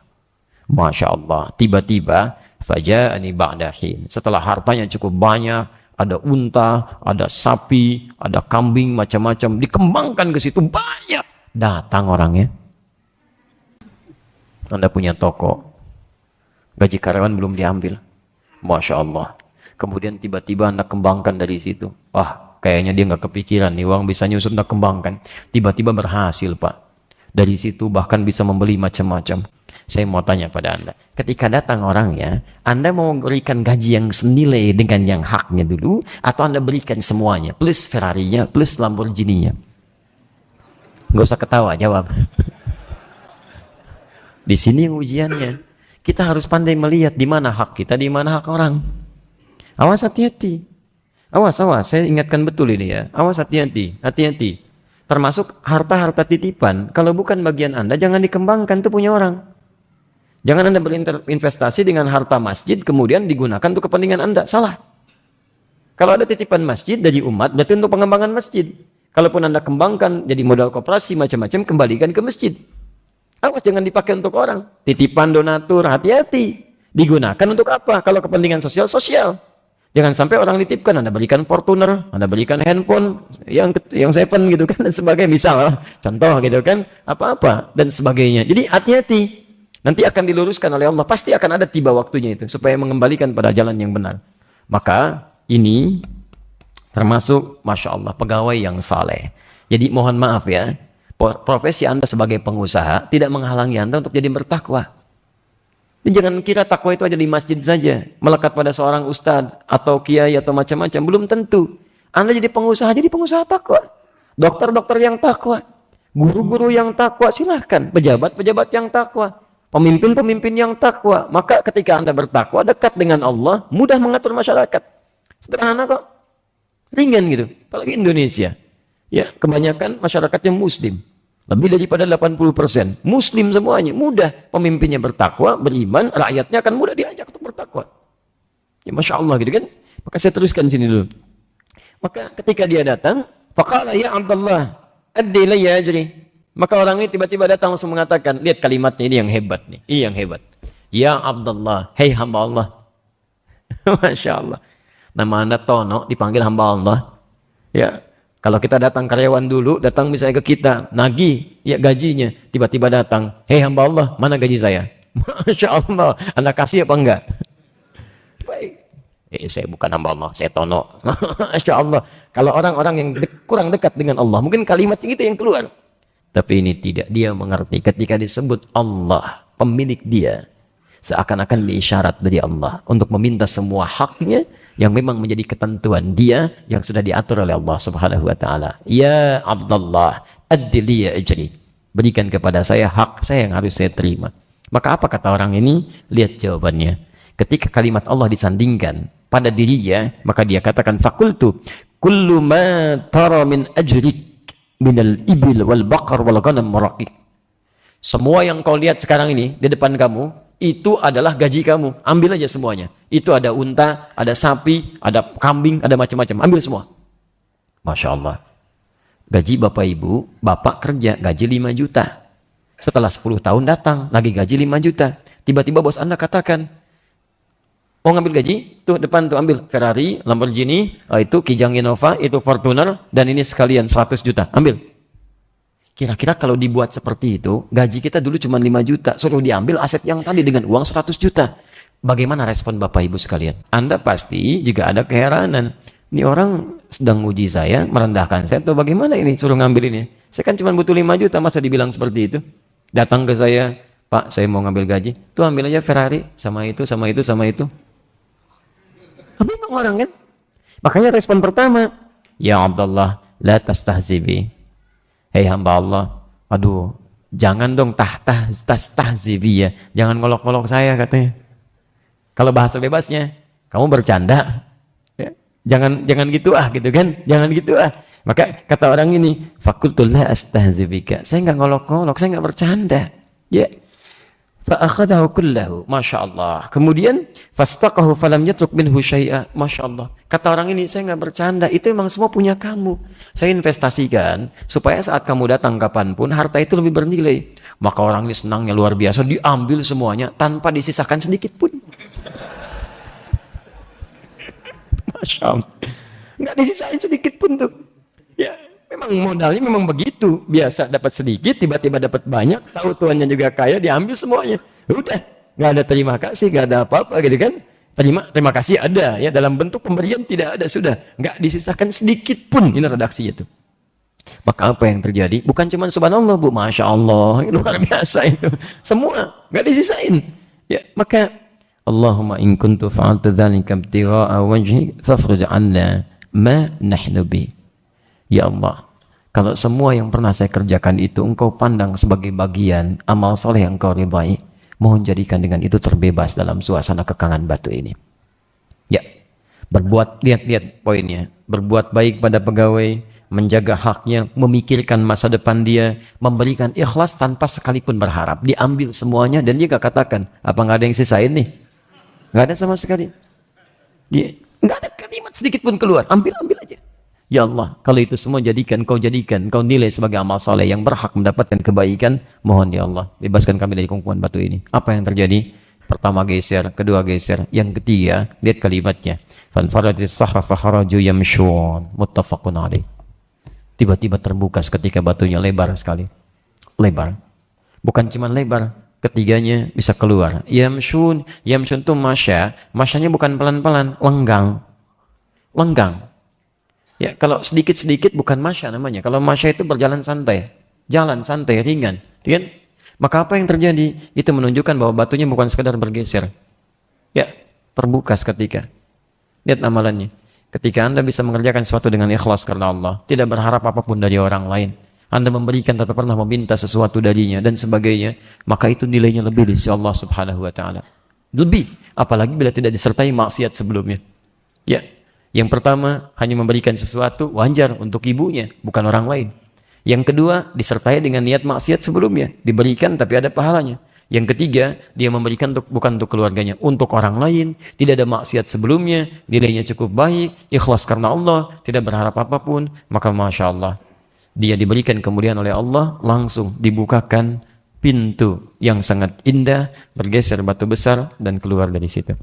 Masya Allah. Tiba-tiba faja'ani ba'dahin. Setelah hartanya cukup banyak, ada unta, ada sapi, ada kambing, macam-macam. Dikembangkan ke situ banyak. Datang orangnya. Anda punya toko. Gaji karyawan belum diambil. Masya Allah. Kemudian tiba-tiba Anda kembangkan dari situ. Wah, kayaknya dia nggak kepikiran nih, uang bisa nyusut Anda kembangkan. Tiba-tiba berhasil, Pak. Dari situ bahkan bisa membeli macam-macam. Saya mau tanya pada Anda, ketika datang orangnya, Anda mau berikan gaji yang senilai dengan yang haknya dulu, atau Anda berikan semuanya, plus Ferrari-nya, plus Lamborghini-nya? Nggak usah ketawa, jawab. Di sini ujiannya. Kita harus pandai melihat di mana hak kita, di mana hak orang. Awas, hati-hati. Awas, saya ingatkan betul ini ya. Awas, hati-hati, hati-hati. Termasuk harta-harta titipan, kalau bukan bagian Anda, jangan dikembangkan, itu punya orang. Jangan Anda berinvestasi dengan harta masjid, kemudian digunakan untuk kepentingan Anda. Salah. Kalau ada titipan masjid dari umat, berarti untuk pengembangan masjid. Kalaupun Anda kembangkan jadi modal koperasi, macam-macam, kembalikan ke masjid. Awas, jangan dipakai untuk orang. Titipan donatur, hati-hati. Digunakan untuk apa? Kalau kepentingan sosial, sosial. Jangan sampai orang ditipkan, Anda berikan Fortuner, Anda berikan handphone yang 7 gitu kan, dan sebagainya. Misal, contoh gitu kan, apa-apa, dan sebagainya. Jadi hati-hati. Nanti akan diluruskan oleh Allah. Pasti akan ada tiba waktunya itu, supaya mengembalikan pada jalan yang benar. Maka ini termasuk, Masya Allah, pegawai yang saleh. Jadi mohon maaf ya, profesi Anda sebagai pengusaha tidak menghalangi Anda untuk jadi bertakwa. Jangan kira takwa itu aja di masjid saja, melekat pada seorang ustadz atau kiai atau macam-macam, belum tentu. Anda jadi pengusaha takwa. Dokter-dokter yang takwa, guru-guru yang takwa, silahkan. Pejabat-pejabat yang takwa, pemimpin-pemimpin yang takwa. Maka ketika Anda bertakwa, dekat dengan Allah, mudah mengatur masyarakat. Sederhana kok, ringan gitu. Apalagi Indonesia, ya kebanyakan masyarakatnya Muslim. Lebih daripada 80%. Muslim semuanya. Mudah. Pemimpinnya bertakwa, beriman, rakyatnya akan mudah diajak untuk bertakwa. Ya Masya Allah gitu kan. Maka saya teruskan sini dulu. Maka ketika dia datang, faqala ya Abdullah, addi layya ajri. Maka orang ini tiba-tiba datang langsung mengatakan, lihat kalimatnya ini yang hebat nih. Ini yang hebat. Ya Abdullah, hei hamba Allah. Masya Allah. Nama Anda Tono, dipanggil hamba Allah. Ya. Kalau kita datang karyawan dulu, datang misalnya ke kita, nagih ya gajinya, tiba-tiba datang, hei hamba Allah, mana gaji saya? Masya Allah, Anda kasih apa enggak? Baik. Saya bukan hamba Allah, saya Tono. Masya Allah. Kalau orang-orang yang kurang dekat dengan Allah, mungkin kalimat itu yang keluar. Tapi ini tidak, dia mengerti ketika disebut Allah, pemilik dia, seakan-akan diisyarat dari Allah untuk meminta semua haknya yang memang menjadi ketentuan dia yang sudah diatur oleh Allah Subhanahu wa taala. Ya Abdullah, addi li ajri. Berikan kepada saya hak saya yang harus saya terima. Maka apa kata orang ini? Lihat jawabannya. Ketika kalimat Allah disandingkan pada dirinya, maka dia katakan faqultu kullu ma tara min ajrik minal ibil wal baqar wal ghanam muraqqiq. Semua yang kau lihat sekarang ini di depan kamu, itu adalah gaji kamu. Ambil aja semuanya. Itu ada unta, ada sapi, ada kambing, ada macam-macam. Ambil semua. Masya Allah. Gaji Bapak Ibu, Bapak kerja, gaji 5 juta. Setelah 10 tahun datang, lagi gaji 5 juta. Tiba-tiba bos Anda katakan, oh ngambil gaji, tuh depan tuh ambil Ferrari, Lamborghini, itu Kijang Innova, itu Fortuner, dan ini sekalian 100 juta. Ambil. Kira-kira kalau dibuat seperti itu, gaji kita dulu cuma 5 juta, suruh diambil aset yang tadi dengan uang 100 juta. Bagaimana respon Bapak Ibu sekalian? Anda pasti juga ada keheranan. Ini orang sedang uji saya, merendahkan saya, atau bagaimana ini suruh ngambil ini? Saya kan cuma butuh 5 juta, masa dibilang seperti itu? Datang ke saya, Pak, saya mau ngambil gaji. Tuh ambil aja Ferrari, sama itu, sama itu, sama itu. Bingung orang kan? Makanya respon pertama, ya Abdullah, la tastahzibi. Hei hamba Allah, aduh, jangan dong tahzibi ya, jangan ngolok-ngolok saya katanya. Kalau bahasa bebasnya, kamu bercanda, ya? jangan gitu gitu kan, jangan gitu Maka kata orang ini, fakultu la astahzibika, saya nggak ngolok-ngolok, saya nggak bercanda. Ya, Fa'akhadahu kullahu. Masya Allah. Kemudian, fastaqahu falam yatruk minhu syai'a. Masya Allah. Kata orang ini, saya nggak bercanda. Itu memang semua punya kamu. Saya investasikan, supaya saat kamu datang kapanpun, harta itu lebih bernilai. Maka orang ini senangnya luar biasa. Diambil semuanya, tanpa disisakan sedikit pun. Masya Allah. Nggak disisain sedikit pun tuh. Ya, memang modalnya memang begitu. Biasa dapat sedikit, tiba-tiba dapat banyak, tahu tuannya juga kaya, diambil semuanya. Udah, nggak ada terima kasih, nggak ada apa-apa gitu kan. Terima kasih ada, ya dalam bentuk pemberian tidak ada, sudah. Nggak disisakan sedikit pun, ini redaksinya tuh. Maka apa yang terjadi? Bukan cuma subhanallah bu, Masya Allah, luar biasa itu. Semua, nggak disisain. Ya, maka Allahumma in kuntu fa'altu dzalika ibtigha'a wajhik fafruj 'anna ma nahnu bi. Ya Allah, kalau semua yang pernah saya kerjakan itu engkau pandang sebagai bagian amal soleh yang engkau ridhai, mohon jadikan dengan itu terbebas dalam suasana kekangan batu ini. Ya, berbuat, lihat poinnya, berbuat baik pada pegawai, menjaga haknya, memikirkan masa depan dia, memberikan ikhlas tanpa sekalipun berharap, diambil semuanya dan dia gak katakan, apa nggak ada yang sisain nih? Nggak ada sama sekali. Dia nggak ada kalimat sedikit pun keluar, ambil aja. Ya Allah, kalau itu semua jadikan, kau nilai sebagai amal soleh yang berhak mendapatkan kebaikan, mohon ya Allah, bebaskan kami dari kungkungan batu ini. Apa yang terjadi? Pertama geser, kedua geser, yang ketiga, lihat kalimatnya. Fanfaratis sahra fakharaju yamshun, muttafaqun alaih. Tiba-tiba terbuka ketika batunya lebar sekali. Lebar. Bukan cuma lebar, ketiganya bisa keluar. Yamshun itu masyanya bukan pelan-pelan, lenggang. Ya, kalau sedikit-sedikit bukan masya namanya. Kalau masya itu berjalan santai, jalan santai, ringan, kan? Maka apa yang terjadi? Itu menunjukkan bahwa batunya bukan sekadar bergeser. Ya, terbuka seketika. Lihat amalannya. Ketika Anda bisa mengerjakan sesuatu dengan ikhlas karena Allah, tidak berharap apapun dari orang lain, Anda memberikan tanpa pernah meminta sesuatu darinya dan sebagainya, maka itu nilainya lebih di sisi Allah Subhanahu wa taala. Lebih, apalagi bila tidak disertai maksiat sebelumnya. Ya. Yang pertama, hanya memberikan sesuatu wajar untuk ibunya, bukan orang lain. Yang kedua, disertai dengan niat maksiat sebelumnya, diberikan tapi ada pahalanya. Yang ketiga, dia memberikan bukan untuk keluarganya, untuk orang lain, tidak ada maksiat sebelumnya, nilainya cukup baik, ikhlas karena Allah, tidak berharap apapun, maka Masya Allah, dia diberikan kemuliaan oleh Allah, langsung dibukakan pintu yang sangat indah, bergeser batu besar, dan keluar dari situ.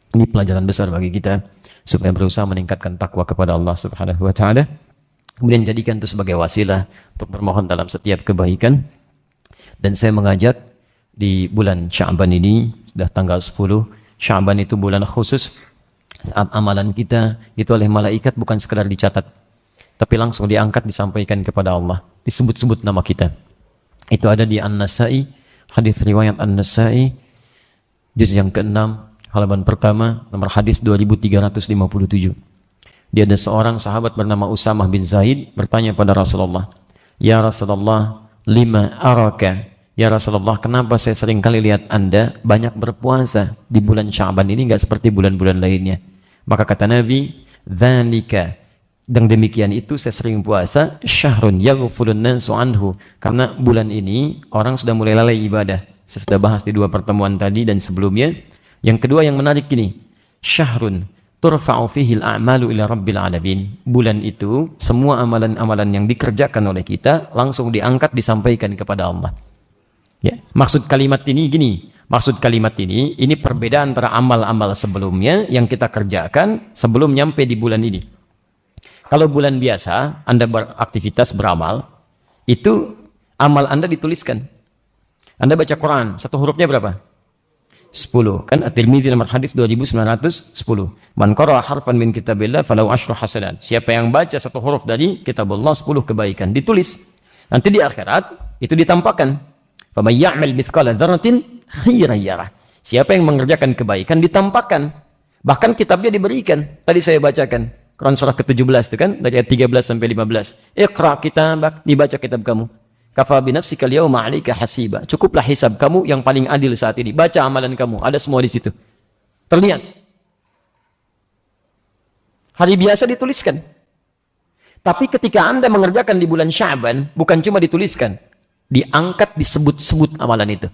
Ini pelajaran besar bagi kita, supaya berusaha meningkatkan takwa kepada Allah Subhanahu wa taala. Kemudian jadikan itu sebagai wasilah untuk bermohon dalam setiap kebaikan. Dan saya mengajak di bulan Sya'ban ini, sudah tanggal 10, Sya'ban itu bulan khusus, saat amalan kita itu oleh malaikat bukan sekedar dicatat, tapi langsung diangkat, disampaikan kepada Allah, disebut-sebut nama kita. Itu ada di An-Nasa'i, hadis riwayat An-Nasa'i, juz yang ke-6, halaman pertama, nomor hadis 2357. Dia ada seorang sahabat bernama Usamah bin Zaid bertanya pada Rasulullah, "Ya Rasulullah, lima araka?" Ya Rasulullah, kenapa saya sering kali lihat Anda banyak berpuasa di bulan Sya'ban ini, enggak seperti bulan-bulan lainnya? Maka kata Nabi, "Dzalika." Dan demikian itu saya sering puasa, syahrun yaghfulun nasu anhu, karena bulan ini orang sudah mulai lalai ibadah. Saya sudah bahas di 2 pertemuan tadi dan sebelumnya. Yang kedua yang menarik gini, syahrun turfa'u fihi al-a'malu ila rabbil alamin. Bulan itu semua amalan-amalan yang dikerjakan oleh kita langsung diangkat, disampaikan kepada Allah. Ya, maksud kalimat ini gini, ini perbedaan antara amal-amal sebelumnya yang kita kerjakan sebelum nyampe di bulan ini. Kalau bulan biasa Anda beraktivitas beramal, itu amal Anda dituliskan. Anda baca Quran, satu hurufnya berapa? 10. Kan At-Tirmidzi nomor hadis 2910. Man qara'a harfan min kitabillah falahu asyru hasanat. Siapa yang baca satu huruf dari kitabullah, 10 kebaikan ditulis. Nanti di akhirat itu ditampakkan. Faman ya'mal mithqala dzarratin khairan yarah. Siapa yang mengerjakan kebaikan ditampakkan. Bahkan kitabnya diberikan. Tadi saya bacakan Quran surah ke-17 itu kan, dari ayat 13 sampai 15. Iqra kitabak, dibaca kitab kamu. Kafa binafsika al-yawma 'alaika hasiba. Cukuplah hisab kamu yang paling adil saat ini. Baca amalan kamu, ada semua di situ. Terlihat. Hari biasa dituliskan. Tapi ketika Anda mengerjakan di bulan Sya'ban, bukan cuma dituliskan, diangkat, disebut-sebut amalan itu.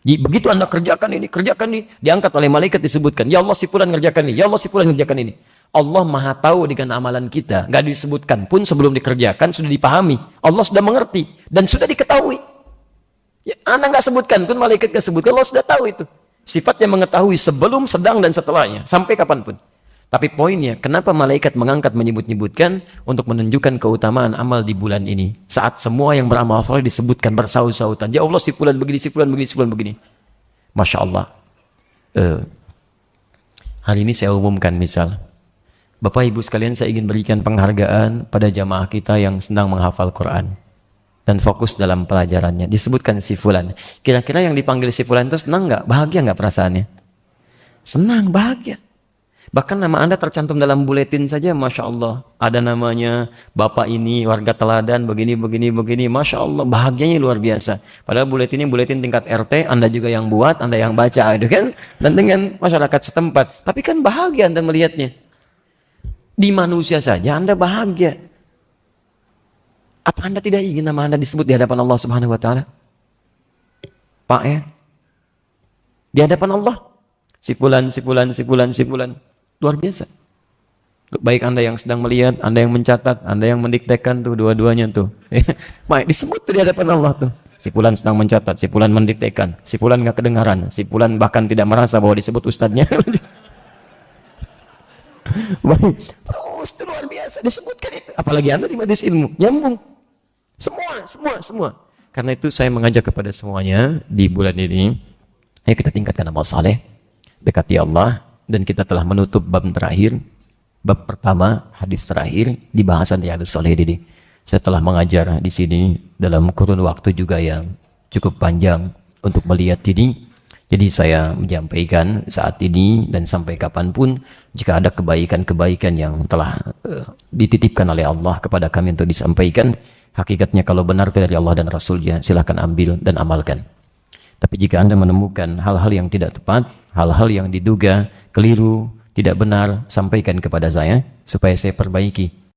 Begitu Anda kerjakan ini, diangkat oleh malaikat disebutkan, ya Allah si fulan ngerjakan ini, ya Allah si fulan ngerjakan ini. Allah Maha tahu dengan amalan kita, nggak disebutkan pun sebelum dikerjakan sudah dipahami. Allah sudah mengerti dan sudah diketahui. Ya, Anda nggak sebutkan pun malaikat nggak sebutkan, Allah sudah tahu itu. Sifatnya mengetahui sebelum, sedang dan setelahnya sampai kapanpun. Tapi poinnya, kenapa malaikat mengangkat menyebut-nyebutkan untuk menunjukkan keutamaan amal di bulan ini? Saat semua yang beramal soleh disebutkan bersaut-sautan. Ya Allah si fulan begini, si fulan begini, si fulan begini. Masya Allah. Hari ini saya umumkan misal. Bapak Ibu sekalian, saya ingin berikan penghargaan pada jamaah kita yang sedang menghafal Quran dan fokus dalam pelajarannya. Disebutkan si fulan. Kira-kira yang dipanggil si fulan itu senang nggak? Bahagia nggak perasaannya? Senang, bahagia. Bahkan nama Anda tercantum dalam buletin saja, Masya Allah. Ada namanya, Bapak ini, warga teladan, begini. Masya Allah, bahagianya luar biasa. Padahal buletinnya buletin tingkat RT, Anda juga yang buat, Anda yang baca, gitu kan? Dan dengan masyarakat setempat. Tapi kan bahagia Anda melihatnya. Di manusia saja Anda bahagia. Apa Anda tidak ingin nama Anda disebut di hadapan Allah Subhanahu wa Ta'ala? Pak ya? Di hadapan Allah. Si fulan. Luar biasa. Baik Anda yang sedang melihat, Anda yang mencatat, Anda yang mendiktekan tuh dua-duanya tuh. Baik, disebut tuh di hadapan Allah tuh. Si fulan sedang mencatat, si fulan mendiktekan, si fulan nggak kedengaran, si fulan bahkan tidak merasa bahwa disebut ustadznya. Baik, terus itu luar biasa disebutkan itu. Apalagi Anda di majelis ilmu, nyambung. Semua. Karena itu saya mengajak kepada semuanya di bulan ini, ayo kita tingkatkan amal saleh, dekati Allah. Dan kita telah menutup bab terakhir, bab pertama, hadis terakhir di bahasan Riyadhus Shalihin ini. Saya telah mengajar di sini dalam kurun waktu juga yang cukup panjang untuk melihat ini. Jadi saya menyampaikan saat ini dan sampai kapanpun, jika ada kebaikan-kebaikan yang telah dititipkan oleh Allah kepada kami untuk disampaikan, hakikatnya kalau benar dari Allah dan Rasulnya, silahkan ambil dan amalkan. Tapi jika Anda menemukan hal-hal yang tidak tepat, hal-hal yang diduga keliru, tidak benar, sampaikan kepada saya supaya saya perbaiki.